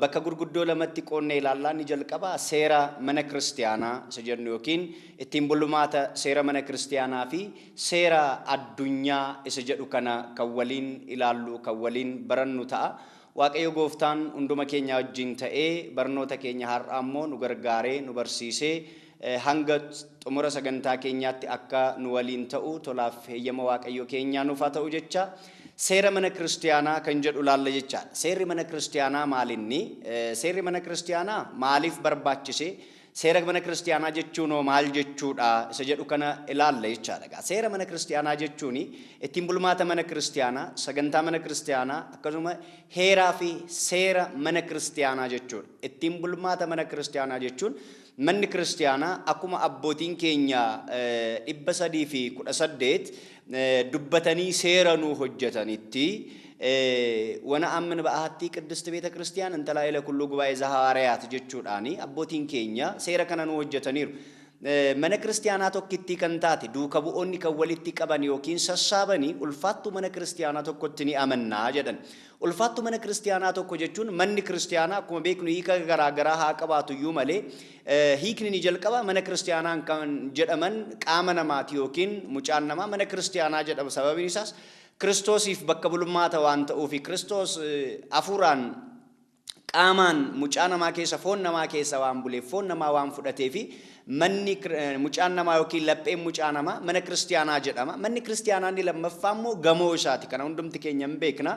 bakka gurguddoo lamatti qoonnee ilaallaa ni jalqaba. Seera mana kiristaanaa isa jennu yookiin ittiin bulmaata seera mana kiristaanaa fi seera addunyaa isa jedhu kana kan waliin ilaallu kan waliin barannu ta'a. Waaqayyo gooftaan hunduma keenya wajjin ta'ee barnoota keenya har'aa immoo nu gargaaree nu barsiisee hanga xumura sagantaa keenyaatti akka nu waliin ta'u tolaaf heeyyama waaqayyo keenyaa nuuf haa ta'u jecha seera mana kiristaanaa kan jedhu laalla jecha. Seerri mana kiristaanaa maalinni? Seerri mana kiristaanaa maaliif barbaachise? Seera mana kiristaanaa jechuun maal jechuudha? Isa jedhu kana ilaalla jechaadha. Seera mana kiristaanaa jechuun ittiin bulmaata mana kiristaanaa, sagantaa mana kiristaanaa akkasuma heeraa fi seera mana kiristaanaa jechuudha. Ittiin bulmaata mana kiristaanaa jechuun manni kiristaanaa akkuma abbootiin keenya 318 dubbatanii seera nu hojjetanitti wana amman ba'aatti ቅድስት ቤተ ክርስቲያን እንተላይለ ኩሉ ጉባኤ ዘሐዋርያት ጀቹዳኒ አቦቲን ኬኛ ሴራ ከነኑ ሆጀተኒሩ mana kiristaanaa tokkitti kan taate duuka bu'oonni kan walitti qaban yookiin sassaabanii ulfaattu mana kiristaanaa tokkotti ni amannaa jedhan. Ulfaattu mana kiristaanaa tokko jechuun manni kiristaanaa akkuma beeknu hiika garaagaraa haa qabaatu iyyuu malee hiikni ni jalqaba mana kiristaanaa kan jedhaman qaama namaati yookiin mucaan namaa mana kiristaanaa jedhama. Sababiin isaas Kiristoosiif bakka bulmaata waan ta'uufi Kiristoos hafuuraan qaamaan mucaa namaa keessa foon namaa keessa waan buleef foon namaa waan fudhateefi manni mucaan namaa yookiin lapheen mucaa namaa mana kiristaanaa jedhama. Manni kiristaanaa inni lammaffaa immoo gamoo isaati. Kana hundumti keenya hin beekna.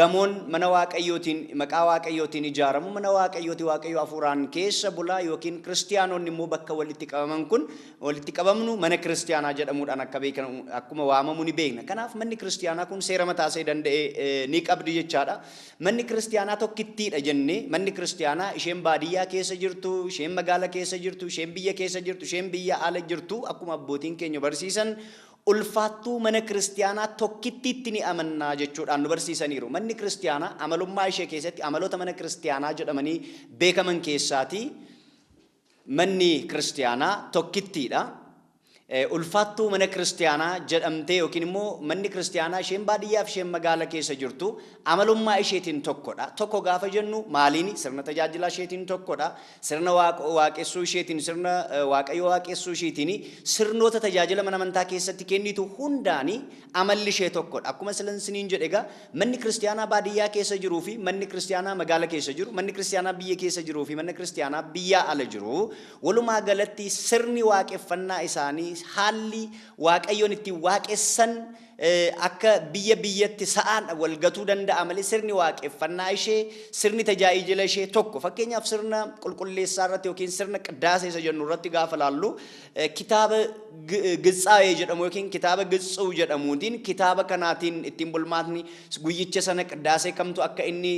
Gamoon mana waaqayyootiin maqaa waaqayyootiin ijaaramu mana waaqayyooti waaqayyo hafuuraan keessa bulaa yookiin kiristaanonni immoo bakka walitti qabaman kun walitti qabamnu mana kiristaanaa jedhamuudhaan akka beekan akkuma waamamu ni beekna. Kanaaf manni kiristaanaa kun seera mataa isaa danda'ee ni qabdi jechaadha. Manni kiristaanaa tokkittiidha jennee manni kiristaanaa isheen baadiyyaa keessa jirtu, isheen magaala keessa jirtu, isheen biyya keessa jirtu, isheen biyya ala jirtu akkuma abbootiin keenya barsiisan ulfaattuu mana kiristaanaa tokkittiitti ni amannaa jechuudhaan nu barsiisaniiru. Manni kiristaanaa amalummaa ishee keessatti amaloota mana kiristaanaa jedhamanii beekaman keessaati manni kiristaanaa tokkittiidha. Ulfaattuu mana kiristaanaa jedhamtee yookiin immoo manni kiristaanaa isheen baadiyyaa fi isheen magaala keessa jirtu amalummaa isheetiin tokkodha. Tokko gaafa jennu maaliini? Sirna tajaajila isheetiin tokkodha. Sirna waaqessuu isheetiin, sirna waaqayyo waaqessuu isheetiin, sirnoota tajaajila mana amantaa keessatti kennitu hundaani amalli ishee tokkodha. Akkuma silansiniin jedhe egaa manni kiristaanaa baadiyyaa keessa jiruu fi manni kiristaanaa magaala keessa jiru, manni kiristaanaa biyya keessa jiruu fi manni kiristaanaa biyya ala jiru walumaa galatti sirni waaqeffannaa isaanii haalli waaqayyoon itti waaqessan akka biyya biyyatti sa'aan walgatuu danda'a malee sirni waaqeffannaa ishee sirni tajaajila ishee tokko. Fakkeenyaaf sirna qulqulleessaa irratti yookiin sirna qiddaasa isa jennu irratti gaafa laallu kitaaba Gitsaa'ee jedhamu yookiin kitaaba Gitsuu jedhamuutiin kitaaba kanaatiin ittiin bulmaatni guyyicha sana qiddaasee kamtu akka inni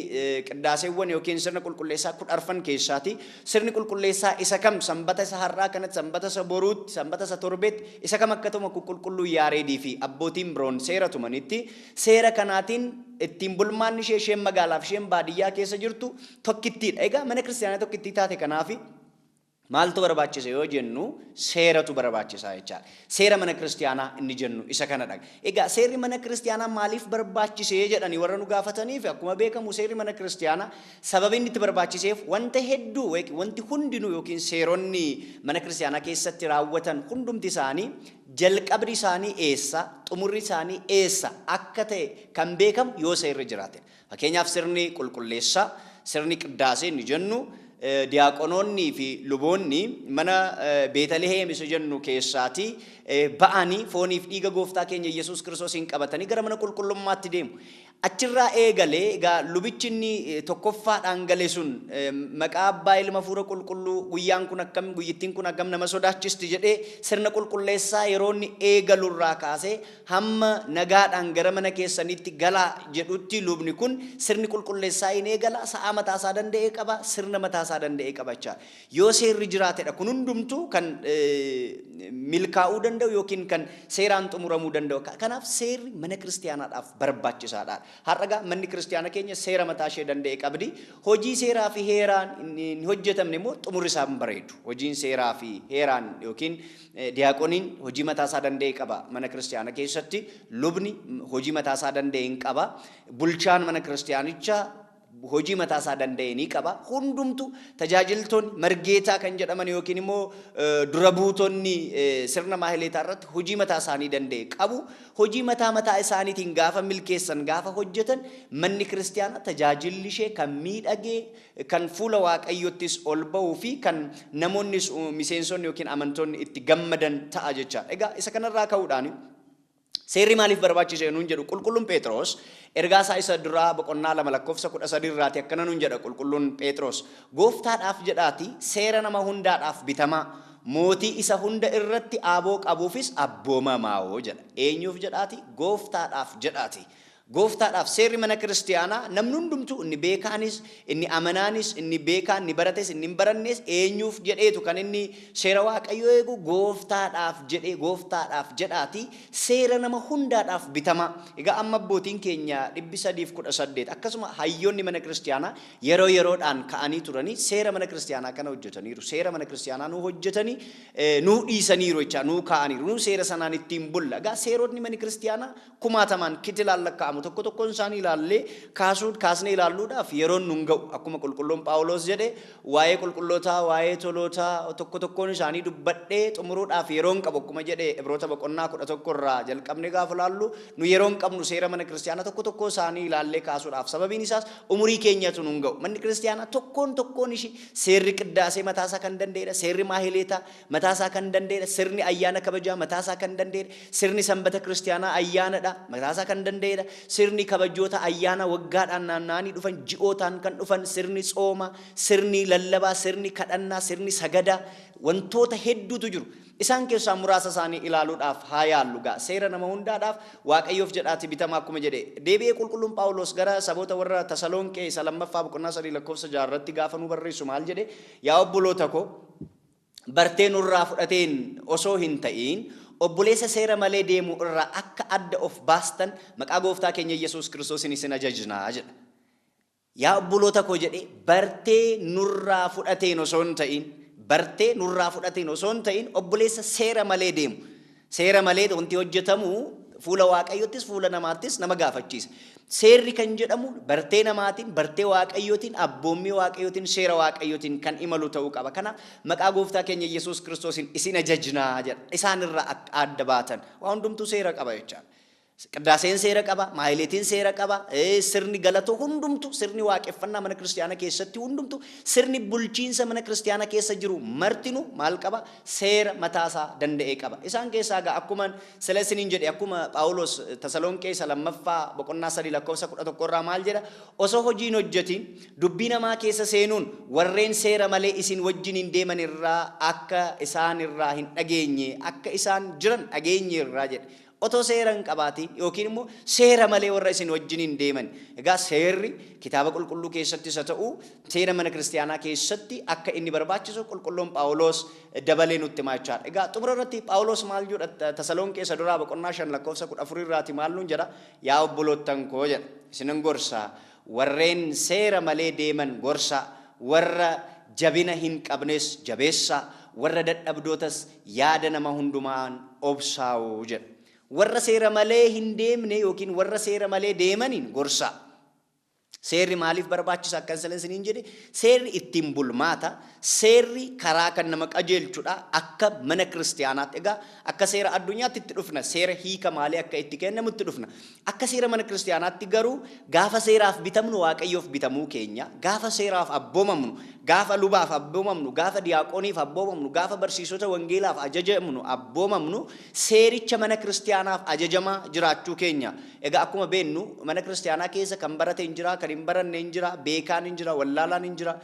qiddaaseewwan yookiin sirna qulqulleessaa 10 keessaati. Sirni qulqulleessaa isa kam sanbata isa har'aa kanatti sanbata isa boruutti sanbata isa torbeetti isa kam akka ta'u qulqulluu Yaareedii fi abbootiin biroon seera tumanitti seera kanaatiin ittiin bulmaanni isheen magaalaa fi isheen baadiyyaa keessa jirtu tokkittiidha. Egaa mana kiristaanaa tokkittii taate kanaafi maaltu barbaachisa yoo jennu seeratu barbaachisaa jechaadha. Seera mana kiristaanaa inni jennu isa kanadha. Egaa seerri mana kiristaanaa maaliif barbaachisee jedhanii warra nu gaafataniif akkuma beekamu seerri mana kiristaanaa sababii inni itti barbaachiseef wanta hedduu wanti hundinuu yookiin seeronni mana kiristaanaa keessatti raawwatan hundumti isaanii jalqabni isaanii eessa, xumurri isaanii eessa akka ta'e kan beekamu yoo seerri jiraate. Fakkeenyaaf sirni qulqulleessaa, sirni qiddaasee inni jennu diyaaqonoonni fi luboonni mana Beetaliheem isa jennu keessaati ba'anii fooniif dhiiga gooftaa keenya Yesuus Kiristoosiin qabatanii gara mana qulqullummaatti deemu. achirraa eegalee egaa lubichi inni tokkoffaadhaan gale sun maqaa abbaa ilma fuura qulqulluu guyyaan kun akkam guyyittiin kun akkam nama sodaachisti jedhee sirna qulqulleessaa yeroo inni eegalurraa kaasee hamma nagaadhaan gara mana keessanitti galaa jedhutti lubni kun sirni qulqulleessaa hin eegala sa'a mataasaa danda'ee qaba sirna mataasaa danda'ee qabachaa yoo seerri jiraatedha kun hundumtuu kan milkaa'uu danda'u yookiin kan seeraan xumuramuu danda'u kanaaf seerri mana kiristaanaadhaaf barbaachisaadha. Har'a manni kiristaana keenya seera mataa ishee danda'e qabdi. Hojii seeraa fi heeraan hin hojjetamne immoo xumurri isaa hin bareedu. Hojiin seeraa fi heeraan yookiin diyaaqoniin hojii mataa isaa danda'e qaba. Mana kiristaana keessatti lubni hojii mataa isaa danda'e hin qaba. Bulchaan mana kiristaanichaa hojii mataa isaa danda'e ni qaba. Hundumtu tajaajiltoonni margeetaa kan jedhaman yookiin immoo dura buutonni sirna maahileetaa irratti hojii mataa isaanii danda'e qabu. Hojii mataa isaaniitiin gaafa milkeessan gaafa hojjetan manni kiristaana tajaajilli ishee kan miidhagee kan fuula waaqayyottis ol ba'uu fi kan namoonni miseensonni yookiin amantoonni itti gammadan ta'a jechaadha. Egaa isa kanarraa ka'uudhaan seerri maaliif barbaachise nuun jedhu qulqulluun Phexros ergaa isaa isa duraa boqonnaa 2:13 irraati akkana nuun jedha qulqulluun Phexros gooftaadhaaf jedhaati seera nama hundaadhaaf bitamaa mootii isa hunda irratti aaboo qabuufis abboomamaa jedha. Eenyuuf jedhaati? Gooftaadhaaf jedhaati. Gooftaadhaaf seerri mana kiristaanaa namni hundumtuu inni beekaanis inni amanaanis inni beekaan inni barates inni hin barannes eenyuuf jedheetu kan inni seera waaqayyoo eegu gooftaadhaaf jedhaati seera nama hundaadhaaf bitama. Egaa amma abbootiin keenya 318 akkasuma hayyoonni mana kiristaanaa yeroo yeroodhaan ka'anii turanii seera mana kiristaanaa kana hojjetaniiru. Seera mana kiristaanaa nu hojjetanii nu dhiisaniiru jecha nu ka'aniiru. Nu seera sanaan ittiin bulla. Egaa seeronni mana kiristaanaa kumaatamaan kitilaan lakkaa'amu. Tokko tokkoon isaanii ilaallee kaasnee ilaalluudhaaf yeroon nun ga'u akkuma qulqulluun Phaawulos jedhe waa'ee qulqullootaa waa'ee tolootaa tokko tokkoon isaanii dubbadhee xumuruudhaaf yeroon qabu akkuma jedhe Ibroota boqonnaa 11 irraa jalqabne gaafa ilaallu nu yeroon qabnu seera mana kiristaanaa tokko tokkoo isaanii ilaallee kaasuudhaaf sababiin isaas umurii keenyatu nun ga'u manni kiristaanaa tokkoon ishii seerri qiddaasee mataasaa kan danda'edha seerri maahileetaa mataasaa kan danda'edha sirni ayyaana kabajaa mataasaa kan danda'edha sirni sanbata kiristaanaa ayyaanadha mataasaa kan danda'edha sirni kabajoota ayyaana waggaadhaan naanna'anii dhufan ji'ootaan kan dhufan sirni tsooma sirni lallabaa sirni kadhannaa sirni sagadaa wantoota hedduutu jiru. Isaan keessaa muraasa isaanii ilaaluudhaaf haa yaallu gaa seera nama hundaadhaaf waaqayyoof jedhaati bitama akkuma jedhe deebi'ee qulqulluun Phaawulos gara saboota warra Tasalonqee 2:6 irratti gaafa nu barreessu maal jedhe yaa obboloota koo bartee nurraa fudhateen osoo hin ta'iin obboleessa seera malee deemu irraa akka adda of baastan maqaa gooftaa keenya Yesuus Kiristoosiin isin ajajnaa jedha. Yaa obboloota koo jedhee bartee nurraa fudhateen osoo hin ta'in obboleessa seera malee deemu. Seera malee wanti hojjetamu fuula waaqayyottis fuula namaattis nama gaafachiisa. Seerri kan jedhamu bartee namaatiin bartee waaqayyootiin abboommii waaqayyootiin seera waaqayyootiin kan imalu ta'uu qaba. Kanaaf maqaa gooftaa keenya Yesuus Kiristoosiin isin ajajnaa jedha. Isaan irraa adda baatan waan hundumtuu seera qaba jechaadha. Qiddaaseen seera qaba, maahileetiin seera qaba, sirni galatoo hundumtu sirni waaqeffannaa mana kiristaanaa keessatti hundumtu sirni bulchiinsa mana kiristaanaa keessa jiru martinu maal qaba? Seera mataasaa danda'ee qaba. Isaan keessaa gaa akkuma Selesiniin jedhe akkuma Phaawulos Tasalonqee 2:3-11 irraa maal jedha? Osoo hojiin hojjetiin dubbii namaa keessa seenuun warreen seera malee isin wajjin hin deeman irraa akka isaan irraa hin dhageenye akka isaan jiran dhageenye irraa jedhe. Otoo seera hin qabaatiin yookiin immoo seera malee warra isin wajjin hin deeman. Egaa seerri kitaaba qulqulluu keessattis haa ta'u seera mana kiristaanaa keessatti akka inni barbaachisu qulqulluun Phaawulos dabalee nutti himaa jechaadha. Egaa xumura irratti Phaawulos maal jedha Tasalonqee isa duraa boqonnaa 5:14 irraati maal nuun jedha? Yaa obboloottan koo jedha isinan gorsaa warreen seera malee deeman gorsaa warra jabina hin qabnes jabeessaa warra dadhabdootas yaada nama hundumaan obsaa'u jedha. Warra seera malee hin deemne yookiin warra seera malee deemaniin gorsaa. Seerri maaliif barbaachisa akka isiniin jedhe seerri ittiin bulmaata seerri karaa kan nama qajeelchudha akka mana kiristaanaatti egaa akka seera addunyaatti itti dhufna seera hiika maalii akka itti kennamu itti dhufna akka seera mana kiristaanaatti garuu gaafa seeraaf bitamnu waaqayyoof bitamuu keenya gaafa seeraaf abboomamnu gaafa lubaaf abboomamnu gaafa diyaaqooniif abboomamnu gaafa barsiisota wangeelaaf ajajamnu abboomamnu seericha mana kiristaanaaf ajajamaa jiraachuu keenya egaa akkuma beennu mana kiristaanaa keessa kan barate hin jira kan hin baranne hin jira beekaan hin jira wallaalaan hin jira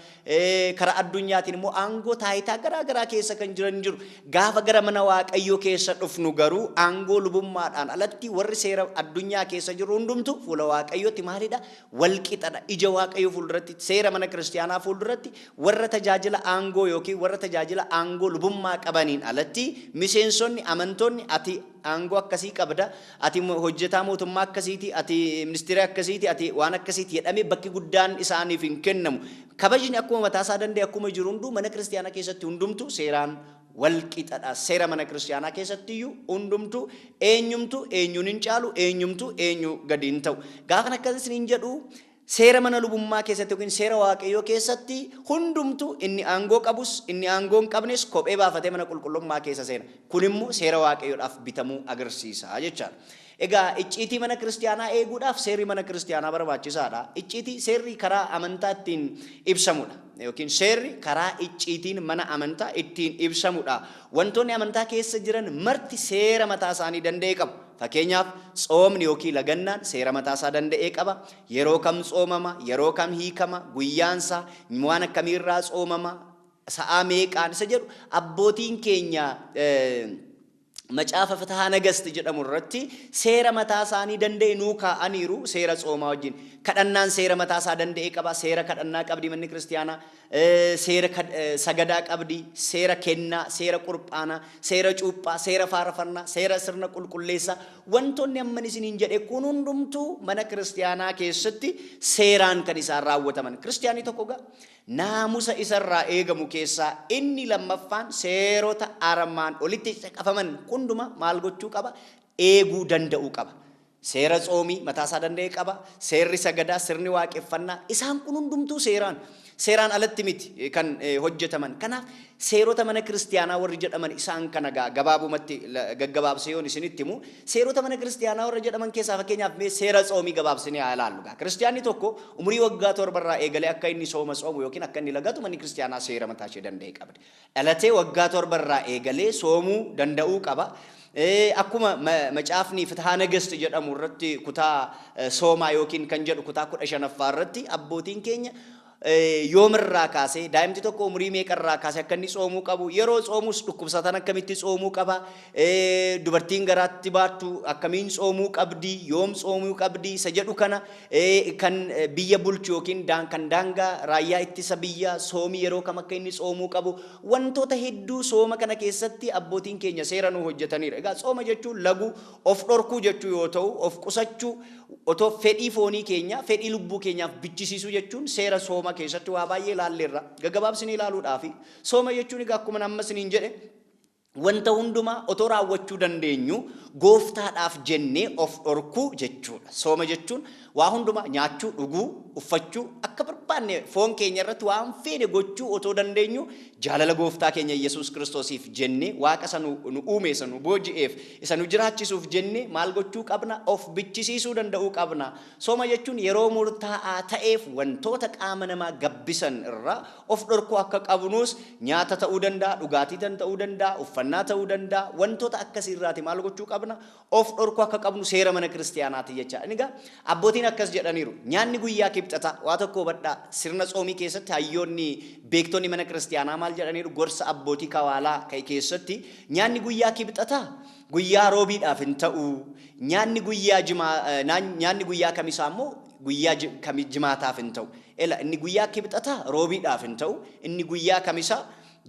karaa addunyaatiin immoo aangoo taayitaa garaa garaa keessa kan jiran jiru gaafa gara mana waaqayyoo keessa dhufnu garuu aangoo lubummaadhaan alatti warri seera addunyaa keessa jiru hundumtu fuula waaqayyootti maalidha walqixadha ija waaqayyoo fuulduratti seera mana kiristaanaa fuulduratti warra tajaajila aangoo yookiin warra tajaajila aangoo lubummaa qabaniin alatti miseensonni amantoonni ati aangoo akkasii qabda ati hojjetaa mootummaa akkasiiti ati ministeera akkasiiti ati waan akkasiiti jedhamee bakki guddaan isaaniif hin kennamu kabajni akkuma mataa isaa danda'e akkuma jiru hunduu mana kiristaanaa keessatti hundumtu seeraan walqixadha seera mana kiristaanaa keessatti iyyuu hundumtu eenyumtu eenyuun hin caalu eenyumtu eenyu gadi hin ta'u gaafa akkasii hin jedhu seera mana lubummaa keessatti yookiin seera waaqayyoo keessatti hundumtu inni aangoo qabus inni aangoo hin qabnes kophee baafatee mana qulqullummaa keessa seena kun immoo seera waaqayyoodhaaf bitamuu agarsiisa jechaadha. Egaa icciitii mana kiristaanaa eeguudhaaf seerri mana kiristaanaa barbaachisaadha. Icciitii seerri karaa amantaa ittiin ibsamudha yookiin seerri karaa icciitiin mana amantaa ittiin ibsamudha. Wantoonni amantaa keessa jiran marti seera mataa isaanii danda'e qabu. Fakkeenyaaf tsoomni yookiin lagannaan seera mataa isaa danda'e qaba. Yeroo kam tsoomama, yeroo kam hiikama, guyyaansaa waan akkamiirraa tsoomama, sa'aa meeqaan isa jedhu abbootiin keenya macaafa fatahaa nagasti jedhamu irratti seera mataa isaanii danda'e nuu kaa'aniiru seera tsoomaa wajjin kadhannaan seera mataa isaa danda'e qaba seera kadhannaa qabdi manni kiristaanaa seera sagadaa qabdi seera kennaa seera qurphaanaa seera cuuphaa seera faarfannaa seera sirna qulqulleessaa wantoonni amman isiniin jedhe kun hundumtuu mana kiristaanaa keessatti seeraan kan isaan raawwataman kiristaanii tokko gaa naamusa isarraa eegamu keessaa inni lammaffaan seerota armaan olitti qabaman hunduma maal gochuu qaba eeguu danda'uu qaba. Seera tsoomii mataa isaa danda'e qaba. Seerri sagadaa sirni waaqeffannaa isaan kun hundumtuu seeraan alatti miti kan hojjetaman. Kanaaf seerota mana kiristaanaa warri jedhaman isaan kana gabaabumatti gaggabaabsee yoon isinitti himu seerota mana kiristaanaa warri jedhaman keessaa fakkeenyaaf mee seera tsoomii gabaabsinee haa ilaallu. Kiristaanni tokko umurii waggaa 7 irraa eegalee akka inni sooma tsoomu yookiin akka inni lagatu manni kiristaanaa seera mataa ishee danda'e qabdi. Dhalatee waggaa 7 irraa eegalee soomuu danda'uu qaba. Akkuma macaafni fatahaa nagasti jedhamu irratti kutaa soomaa yookiin kan jedhu kutaa 15ffaa irratti abbootiin keenya yoomirraa kaasee daa'imti tokko umurii meeqarraa kaasee akka inni tsoomuu qabu yeroo tsoomus dhukkubsatan akkamitti tsoomuu qaba dubartiin garaatti baattu akkamiin tsoomuu qabdi yoom tsoomuu qabdi isa jedhu kana kan biyya bulchu yookiin kan daangaa raayyaa ittisa biyyaa soomii yeroo kam akka inni tsoomuu qabu wantoota hedduu sooma kana keessatti abbootiin keenya seera nu hojjetaniira. Egaa tsooma jechuun laguu of dhorkuu jechuu yoo ta'u of qusachuu otoo fedhii foonii keenya fedhii lubbuu keenyaaf bichisiisuu jechuun seera sooma keessatti waa baay'ee ilaalleerra gaggabaabsinee ilaaluudhaafi sooma jechuun egaa akkuma amma isiniin jedhe wanta hundumaa otoo raawwachuu dandeenyu gooftaadhaaf jennee of dhorkuu jechuudha. Sooma jechuun waa hundumaa nyaachuu dhuguu uffachuu akka barbaanne foon keenya irratti waan feene gochuu otoo dandeenyu jaalala gooftaa keenya Yesuus Kiristoosiif jennee waaqa isa nu uume isa nu booji'eef isa nu jiraachisuuf jennee maal gochuu qabna of bichisiisuu danda'uu qabna. Sooma jechuun yeroo murtaa'aa ta'eef wantoota qaama namaa gabbisan irraa of dhorkuu akka qabnuus nyaata ta'uu danda'a dhugaatii ta'uu danda'a uffannaa ta'uu danda'a wantoota akkasii irraati maal gochuu qabna of dhorkuu akka qabnu seera mana kiristaanaati jecha. Egaa abbootiin akkas jedhaniiru nyaanni guyyaa kibxataa waa tokko badhaa sirna tsoomii keessatti hayyoonni beektonni mana kiristaanaa maal jedhaniiru gorsa abbootii kawaalaa keessatti nyaanni guyyaa kibxataa guyyaa roobiidhaaf hin ta'u nyaanni guyyaa kamisaa immoo guyyaa jimaataaf hin ta'u inni guyyaa kibxataa roobiidhaaf hin ta'u inni guyyaa kamisaa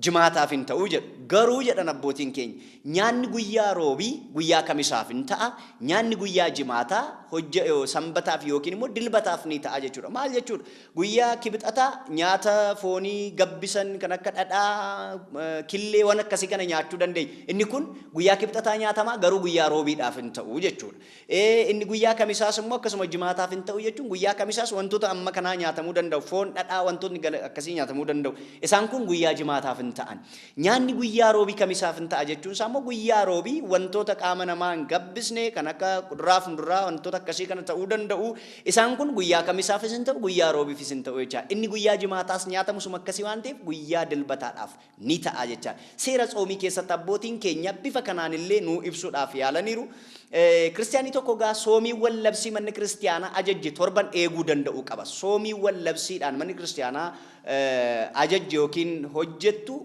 jimaataaf hin ta'uu jedhu. Garuu jedhan abbootiin keenya nyaanni guyyaa roobii guyyaa kamisaaf hin ta'a, nyaanni guyyaa jimaataa sanbataaf yookiin immoo dilbataaf ni ta'a jechuudha. Maal jechuudha? Guyyaa kibxataa nyaata foonii gabbisan kan akka dhadhaa killee waan akkasii kana nyaachuu dandeenya. Inni kun guyyaa kibxataa nyaatamaa garuu guyyaa roobiidhaaf hin ta'uu jechuudha. Inni guyyaa kamisaas immoo akkasuma jimaataaf hin ta'u jechuun guyyaa kamisaas wantoota amma kanaa nyaatamuu danda'u, foon dhadhaa wantootni akkasii nyaatamuu danda'u. Isaan kun guyyaa jimaataaf hin ta'an. Nyaanni guyyaa roobii kamisaaf hin ta'a jechuun isaa immoo guyyaa roobii wantoota qaama namaa hin gabbisne kan akka kuduraa fi muduraa wantoota akkasii kana ta'uu danda'u. Isaan kun guyyaa kamisaafis hin ta'u, guyyaa roobiifis hin ta'u jecha. Inni guyyaa jimaataas nyaatamu suma akkasii waan ta'eef guyyaa dilbataadhaaf ni ta'a jecha. Seera tsoomii keessatti abbootiin keenya bifa kanaan illee nuu ibsuudhaaf yaalaniiru. Kiristiyaanii tokko gaa soomiiwwan labsii manni kiristiyaanaa ajajje torban eeguu danda'uu qaba. Soomiiwwan labsiidhaan manni kiristiyaanaa ajajje yookiin hojjettu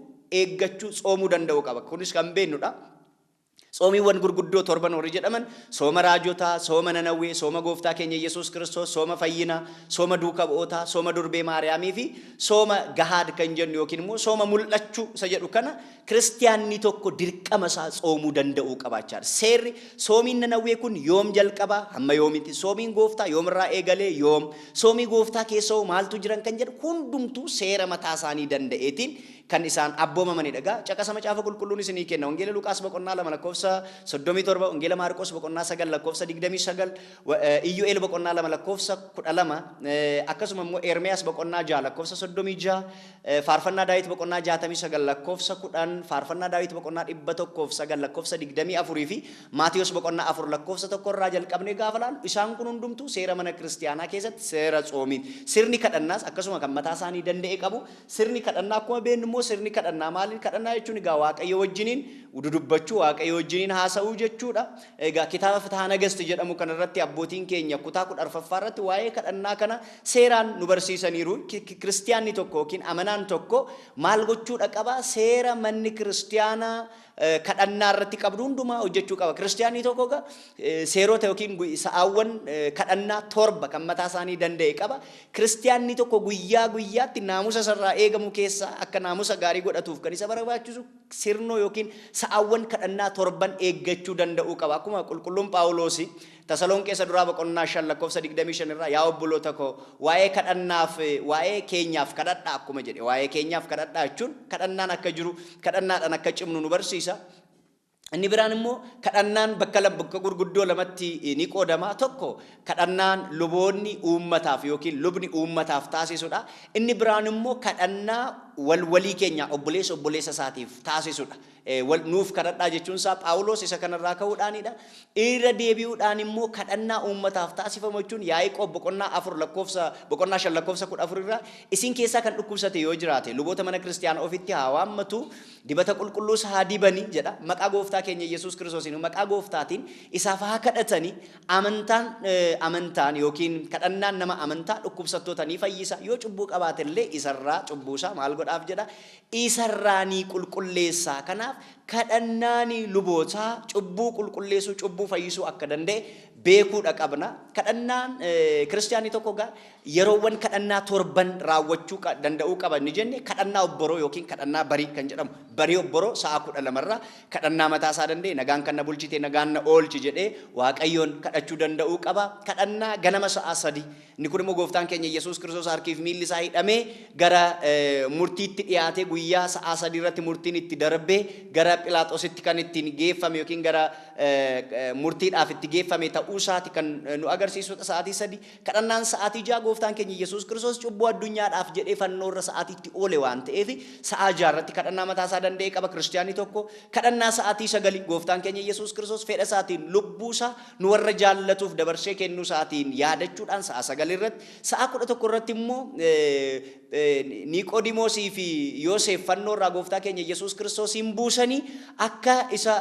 eeggachuu tsoomuu danda'uu qaba. Kunis kan beennudha. Soomiiwwan gurguddoo torban horii jedhaman sooma raajotaa, sooma nanawwee, sooma gooftaa keenya Yesuus Kiristoos, sooma fayyinaa, sooma duuka bu'ootaa, sooma durbee Maariyaamii fi sooma gahaad kan jennu yookiin immoo sooma mul'achuu isa jedhu kana kiristiyaanni tokko dirqama isaa tsoomuu danda'uu qabaachaa. Seerri soomiin nanawwee kun yoom jalqabaa hamma yoomitti, soomiin gooftaa yoomirraa eegalee yoom, soomii gooftaa keessoo maaltu jiran kan jedhu hundumtuu seera mataa isaanii danda'eetiin kan isaan abboomamanidha. Egaa caqasa macaafa qulqulluun isinii kenna. Wangeela Luqaas boqonnaa 2 lakkoofsa 37, Wangeela Maarqos boqonnaa 9 lakkoofsa 29, Iyyu'eel boqonnaa 2 lakkoofsa 12, akkasuma immoo Ermiyaas boqonnaa 6 lakkoofsa 36, Faarfannaa Daawit boqonnaa 69 lakkoofsa 10, Faarfannaa Daawit boqonnaa 109 lakkoofsa 24 fi Maatiyos boqonnaa 4 lakkoofsa 1 irraa jalqabnee gaafa laallu isaan kun hundumtuu seera mana kiristiyaanaa keessatti seera tsoomii. Sirni kadhannaas akkasuma kan mataa isaanii danda'e qabu. Sirni kadhannaa akkuma beeknu sirni kadhannaa maaliin kadhannaa jechuun egaa Waaqayyo wajjiniin dudubbachuu, Waaqayyo wajjiniin haasa'uu jechuudha. Egaa kitaaba Fitaha Nagasti jedhamu kanarratti abbootiin keenya kutaa 14ffaa irratti waa'ee kadhannaa kana seeraan nu barsiisaniiru. Kiristiyaanni tokko yookiin amanaan tokko maal gochuudha qaba? Seera manni kiristiyaanaa kadhannaa irratti qabdu hundumaa hojjechuu qaba. Kiristiyaanni tokko seerota yookiin sa'aawwan kadhannaa torba kan mataa isaanii danda'e qaba. Kiristiyaanni tokko guyyaa guyyaatti naamusa sarraa eegamu keessaa akka naamusa gaarii godhatuuf kan isa barbaachisu sirnoo yookiin sa'aawwan kadhannaa torban eeggachuu danda'uu qaba. Akkuma qulqulluun Phaawulos Tasalonqeessa duraa boqonnaa 5 lakkoofsa 25 irraa yaa obboloota koo waa'ee kadhannaaf waa'ee keenyaaf kadhadhaa akkuma jedhe waa'ee keenyaaf kadhadhaa jechuun kadhannaan akka jiru kadhannaadhaan akka cimnu nu barsiisa. Inni biraan immoo kadhannaan bakka gurguddoo lamatti ni qoodama. Tokko kadhannaan luboonni uummataaf yookiin lubni uummataaf taasisudha. Inni biraan immoo kadhannaa walwalii keenya obboleessa isaatiif taasisudha. Nuuf kadhadhaa jechuun isaa Phaawulos isa kanarraa ka'uudhaanidha. Irra deebi'uudhaan immoo kadhannaa uummataaf taasifamu jechuun Yaaqoob boqonnaa 5 lakkoofsa 14 irraa isin keessaa kan dhukkubsate yoo jiraate luboota mana kiristiyaanaa ofitti haa waammatu, dibata qulqulluus haa dibanii jedha. Maqaa gooftaa keenya Yesuus Kiristoosiin maqaa gooftaatiin isaaf haa kadhatanii amantaan yookiin kadhannaan nama amantaa dhukkubsattoota ni fayyisa. Yoo cubbuu qabaate illee isarraa cubbuusaa maal godhaaf jedha isarraa ni qulqulleessaa. Kanaaf kadhannaani lubootaa cubbuu qulqulleessuu, cubbuu fayyisuu akka danda'e beekuudha qabna. Kadhannaan kiristiyaanii tokko yeroowwan kadhannaa torban raawwachuu danda'uu qaba ni jenne kadhannaa obboroo yookiin kadhannaa barii kan jedhamu barii obboroo sa'a 12 irraa kadhannaa mataa isaa danda'e nagaan kan na bulchite nagaan na oolchi jedhee Waaqayyoon kadhachuu danda'uu qaba. Kadhannaa ganama sa'a 3 inni kun immoo gooftaan keenya Yesuus Kiristoos harkiif miilli isaa hidhamee gara murtiitti dhiyaatee guyyaa sa'a 3 irratti murtiin itti darbee gara Phiilaaxoositti kan ittiin geeffame yookiin gara murtiidhaaf itti geeffame ta'uu isaati kan nu agarsiisudha. Sa'aatii 3 kadhannaan sa'aatii 6 gooftaan keenya Yesuus Kiristoos cubbuu addunyaadhaaf jedhee fannoo irra sa'aatiitti oole waan ta'eef sa'a 6 irratti kadhannaa mataa isaa danda'e qaba kiristiyaanii tokko. Kadhannaa sa'aatii 9 gooftaan keenya Yesuus Kiristoos fedha isaatiin lubbuu isaa nu warra jaallatuuf dabarsee kennuu isaatiin yaadachuudhaan sa'a 9 irratti sa'a 11 irratti immoo Niqoodimoosii fi Yoosef fannoo irraa gooftaa keenya Yesuus Kiristoosiin buusanii akka isa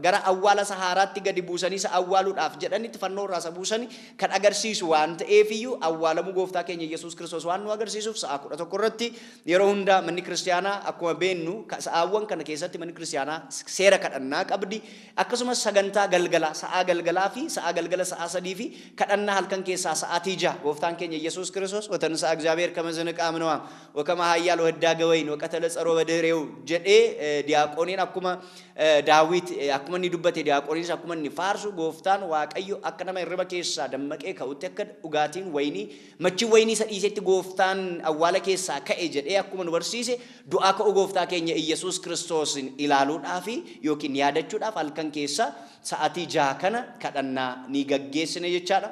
gara awwaala isa haaraatti gadi buusanii isa awwaaluudhaaf jedhanitti fannoo irraa isa buusanii kan agarsiisu waan ta'eef iyyuu awwaalamuu gooftaa keenya Yesuus Kiristoos waan nu agarsiisuuf sa'a 11 irratti yeroo hunda manni kiristiyaanaa akkuma beennu sa'aawwan kana keessatti manni kiristiyaanaa seera kadhannaa qabdi. Akkasumas sagantaa galgalaa sa'a galgalaa fi sa'a galgala sa'a 3 fi kadhannaa halkan keessaa sa'aatii 6 gooftaan keenya Yesuus Kiristoos ወተንሥአ እግዚአብሔር ከመ ዘንቃ ምነዋ ወከማ ኃያል ወዳገ ወይን ወቀተለ ጸሮ በድሬው ጀዴ ዲያቆኒን አኩማ ዳዊት አኩማ ኒዱበት ዲያቆኒን አኩማ ኒፋርሱ ጎፍታን ዋቀዮ አከነማ ይርበ ኬሳ ደመቄ ከውተከ ኡጋቲን ወይኒ መቺ ወይኒ ሰዲሴት ጎፍታን አዋለ ኬሳ ከኤ ጀዴ አኩማ ወርሲሴ ዱአ ከኡ ጎፍታ ኬኛ ኢየሱስ ክርስቶስን ኢላሉዳፊ ዮኪን ያደቹዳፍ አልከን ኬሳ ሰዓቲ ጃከነ ከደና ኒገጌስነ የቻላ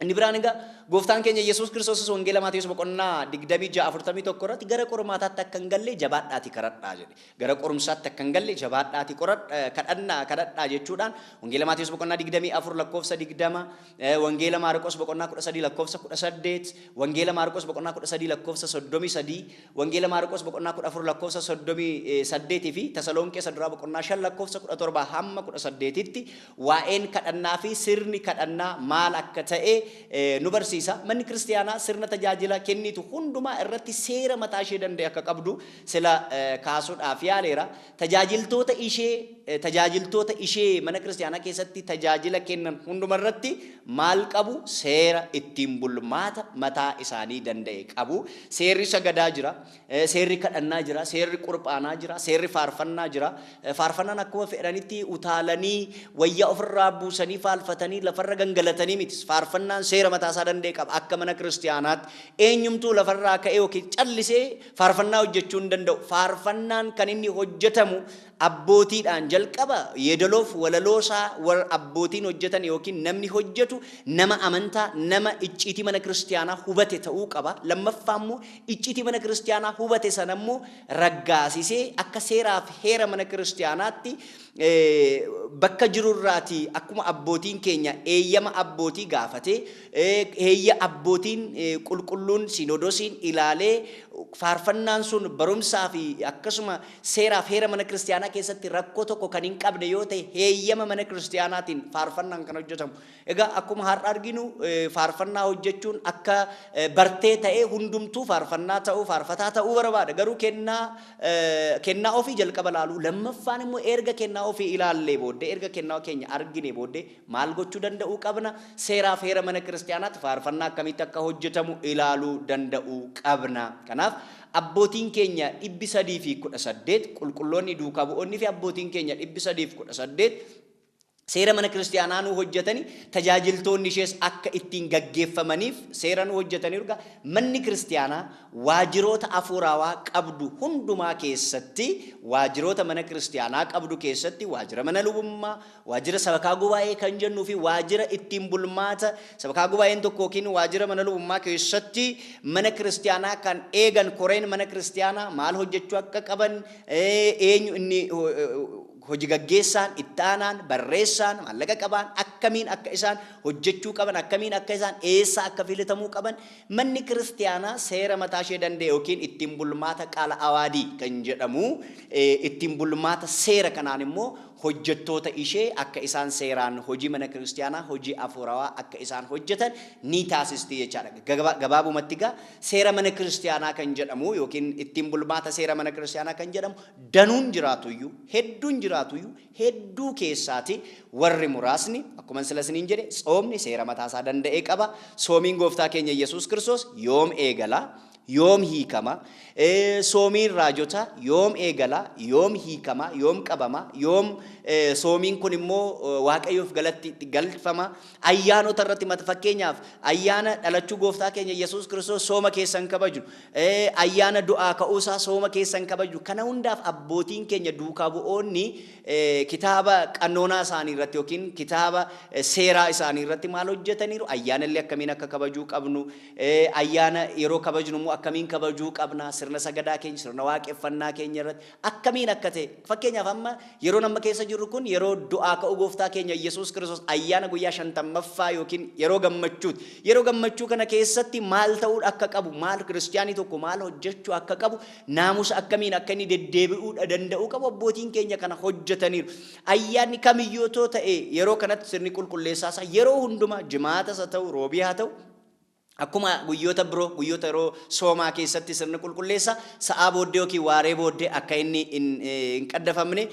እንዲ ብራንጋ ጎፍታን ኬኛ ኢየሱስ ክርስቶስ ወንጌል ማቴዎስ በቆና ዲግደሚ ጃ 41 ኮራት ገረ ቆርማታ ተከንገለ ጀባዳቲ ከረዳ ጀዲ ገረ ቆርምሳት ተከንገለ ጀባዳቲ ቆረድ ከደና ጀቹዳን ወንጌል ማቴዎስ በቆና ዲግደሚ አፍር ለኮፍሰ ዲግደማ ወንጌል ማርቆስ በቆና ኩደሰዲ ለኮፍሰ ኩደሰዴት ወንጌል ማርቆስ በቆና ኩደሰዲ ለኮፍሰ ሶዶሚ ሰዲ ወንጌል ማርቆስ በቆና ኩደፍር ለኮፍሰ ሶዶሚ ሰዴት ፊ ተሰሎንቄ ሰድራ በቆና ሸል ለኮፍሰ ኩደቶርባ ሐመ ኩደሰዴቲቲ ዋኤን ከደናፊ ስርኒ ከደና ማል አከተኤ ኑበርሲ من كريستيانا سرنا تجاجلا كنيتو هندما الرتي سير متاشي دندي أكقبدو سلا كاسود آفيا ليرا تجاجلتو تا إشي من كريستيانا كيستي تجاجلا كن هندما الرتي مال كابو سير اتيمبول متا إساني دندي كابو سير سجدا جرا سير كأنا جرا سير قربانا جرا سير فارفنا جرا فارفنا نكوا فيرانيتي وثالني ويا أفر رابو سني فالفتني لفرجن غلطني ميتس فارفنا سير متا سادن ديك akka mana kristiyaanaat eenyumtuu lafarraa ka'ee yookiin callisee faarfannaa hojjechuun danda'u faarfannaan kan inni hojjetamu abbootiidhaan jalqaba yeedaloof walaloosaa war abbootiin hojjetan yookiin namni hojjetu nama amantaa nama icciitii mana kristiyaanaa hubate ta'uu qaba lammaffaa immoo icciitii mana kristiyaanaa hubate sana immoo raggaasisee akka seeraaf heera mana kristiyaanaatti bakka jirurraati akkuma abbootiin keenya eeyyama abbootii gaafate heeyya abbootiin qulqulluun sinodosiin ilaalee faarfannaan sun barumsaa fi akkasuma seeraaf heera mana kristiyaanaa keessatti rakkoo tokko kan hin qabne yoo ta'e heeyyama mana kristiyaanaatiin faarfannaan kan hojjetamu egaa akkuma har'a arginu faarfannaa hojjechuun akka bartee ta'ee hundumtuu faarfannaa ta'uu faarfataa ta'uu barbaada garuu kennaa ofii jalqaba laaluu lammaffaan immoo erga kennaa ofii ilaallee booddee erga kennaa keenya argine booddee maal gochuu danda'uu qabna seeraaf heera mana kristiyaanaatti faarfannaa akkamitti akka hojjetamu ilaaluu danda'uu qabna kanaaf abbootiin keenya 318 qulqulloonni duukaa bu'oonni fi abbootiin keenya 318 seera mana kristiyaanaa nu hojjetani tajaajiltoonni ishees akka ittiin gaggeeffamaniif seera nu hojjetanii urga manni kristiyaanaa waajiroota afuuraawaa qabdu hundumaa keessatti waajiroota mana kristiyaanaa qabdu keessatti waajira mana lubummaa waajira sabakaa gubaa'ee kan jennuu fi waajira ittiin bulmaata sabakaa gubaa'een tokko yookiin waajira mana lubummaa keessatti mana kristiyaanaa kan eegan koreen mana kristiyaanaa maal hojjechuu akka qaban eenyu inni hojii gaggeessaan ittaanaan barreessaan maallaqa qaban akkamiin akka isaan hojjechuu qaban akkamiin akka isaan eessa akka filatamuu qaban manni kristiyaanaa seera mataa ishee danda'e yookiin ittiin bulmaata qaala awaadii kan jedhamu ittiin bulmaata seera kanaan immoo hojjettoota ishee akka isaan seeraan hojii mana kristiyaanaa hojii afuurawaa akka isaan hojjetan ni taasisti jechaadha gabaabumatti gaa seera mana kristiyaanaa kan jedhamu yookiin ittiin bulmaata seera mana kristiyaanaa kan jedhamu danuun jiraatuyyuu hedduun jiraatuyyuu hedduu keessaati warri muraasni akkuma silasniin jedhe soomni seera mataasaa danda'ee qaba soomiin gooftaa keenya Yesuus Kiristoos yoom eegala yoom hiikama soomiin raajota yoom eegala yoom hiikama yoom qabama yoom soomiin kun immoo waaqayyoof galatti galfama ayyaanota irratti mata fakkeenyaaf ayyaana dhalachuu gooftaa keenya Yesuus Kiristoos sooma keessan kabaju ayyaana du'aa ka'uusaa sooma keessan kabaju kana hundaaf abbootiin keenya duukaa bu'oonni kitaaba qannoonaa isaanii irratti yookiin kitaaba seeraa isaanii irratti maal hojjetaniiru ayyaana illee akkamiin akka kabajuu qabnu ayyaana yeroo kabajnu immoo akkamiin kabajuu qabna sirna sagadaa keenya sirna waaqeffannaa keenya irratti akkamiin akka ta'e fakkeenyaaf amma yeroo nama keessa jirru kun yeroo du'aa ka'uu gooftaa keenya Yesuus Kiristoos ayyaana guyyaa 50ffaa yookiin yeroo gammachuu kana keessatti maal ta'uu akka qabu maal kiristiyaanii tokko maal hojjechuu akka qabu naamusa akkamiin akka inni deddeebi'uu danda'uu qabu abbootiin keenya kana hojjetaniiru ayyaanni kamiyyuu ta'e yeroo kanatti sirni qulqulleessaa yeroo hundumaa jimaatas haa ta'u roobii haa ta'u akkuma guyyoota biroo guyyoota yeroo soomaa keessatti sirni qulqulleessaa sa'aa booddee yookiin waaree booddee akka inni hin qaddafamne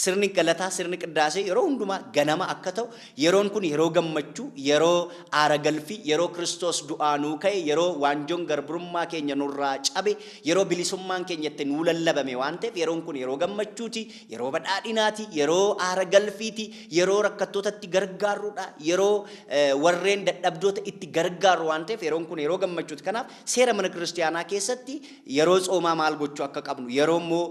sirni galataa sirni qiddaasee yeroo hundumaa ganama akka ta'u yeroon kun yeroo gammachuu yeroo aara galfii yeroo Kiristoos du'aa nuu ka'e yeroo waanjoon garbummaa keenya nurraa cabe yeroo bilisummaan keenya itti nuu lallabame waan ta'eef yeroon kun yeroo gammachuuti yeroo badhaadhinaati yeroo aara galfiiti yeroo rakkattootatti gargaarruudha yeroo warreen dadhabdoota itti gargaarru waan ta'eef yeroon kun yeroo gammachuuti. Kanaaf seera mana kiristaanaa keessatti yeroo tsoomaa maal gochuu akka qabnu yeroo immoo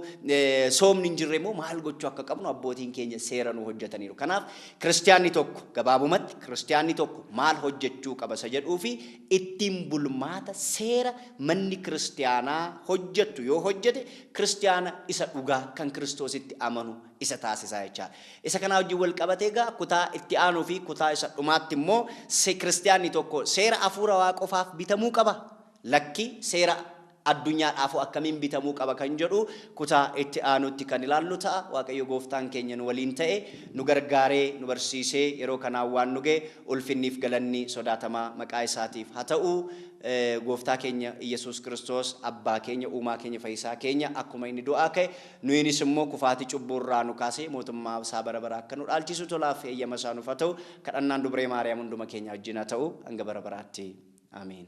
soomni hin jirre immoo maal gochuu akka qabnu abbootiin keenya seera nu hojjetaniiru. Kanaaf kiristaanni tokko gabaabumatti kiristaanni tokko maal hojjechuu qaba isa jedhuu fi ittiin bulmaata seera manni kiristaanaa hojjettu yoo hojjete kiristaana isa dhugaa kan Kiristoositti amanu isa taasisaa jechaadha. Isa kana wajjin wal qabatee egaa kutaa itti aanuu fi kutaa isa dhumaatti immoo kiristaanni tokko seera hafuura Waaqaa qofaaf bitamuu qaba. Lakki seera addunyaadhaaf akkamiin bitamuu qaba kan jedhu kutaa itti aanutti kan ilaallu ta'a. Waaqayyo gooftaan keenya nu waliin ta'e nu gargaaree nu barsiisee yeroo kanaan waan nu ga'e ulfinniif galanni sodaatamaa maqaa isaatiif haa ta'u. Gooftaa keenya Yesuus Kiristoos abbaa keenya uumaa keenya fayyisaa keenya akkuma inni du'aa ka'e nuyinis immoo kufaatii cubbuurraa nu kaasee mootummaa isaa bara baraa akka nu dhaalchisu tolaaf eeyyama isaa nuuf haa ta'u. Kadhannaan dubree Maariyaam hunduma keenya wajjin haa ta'u hanga bara baraatti. Ameen.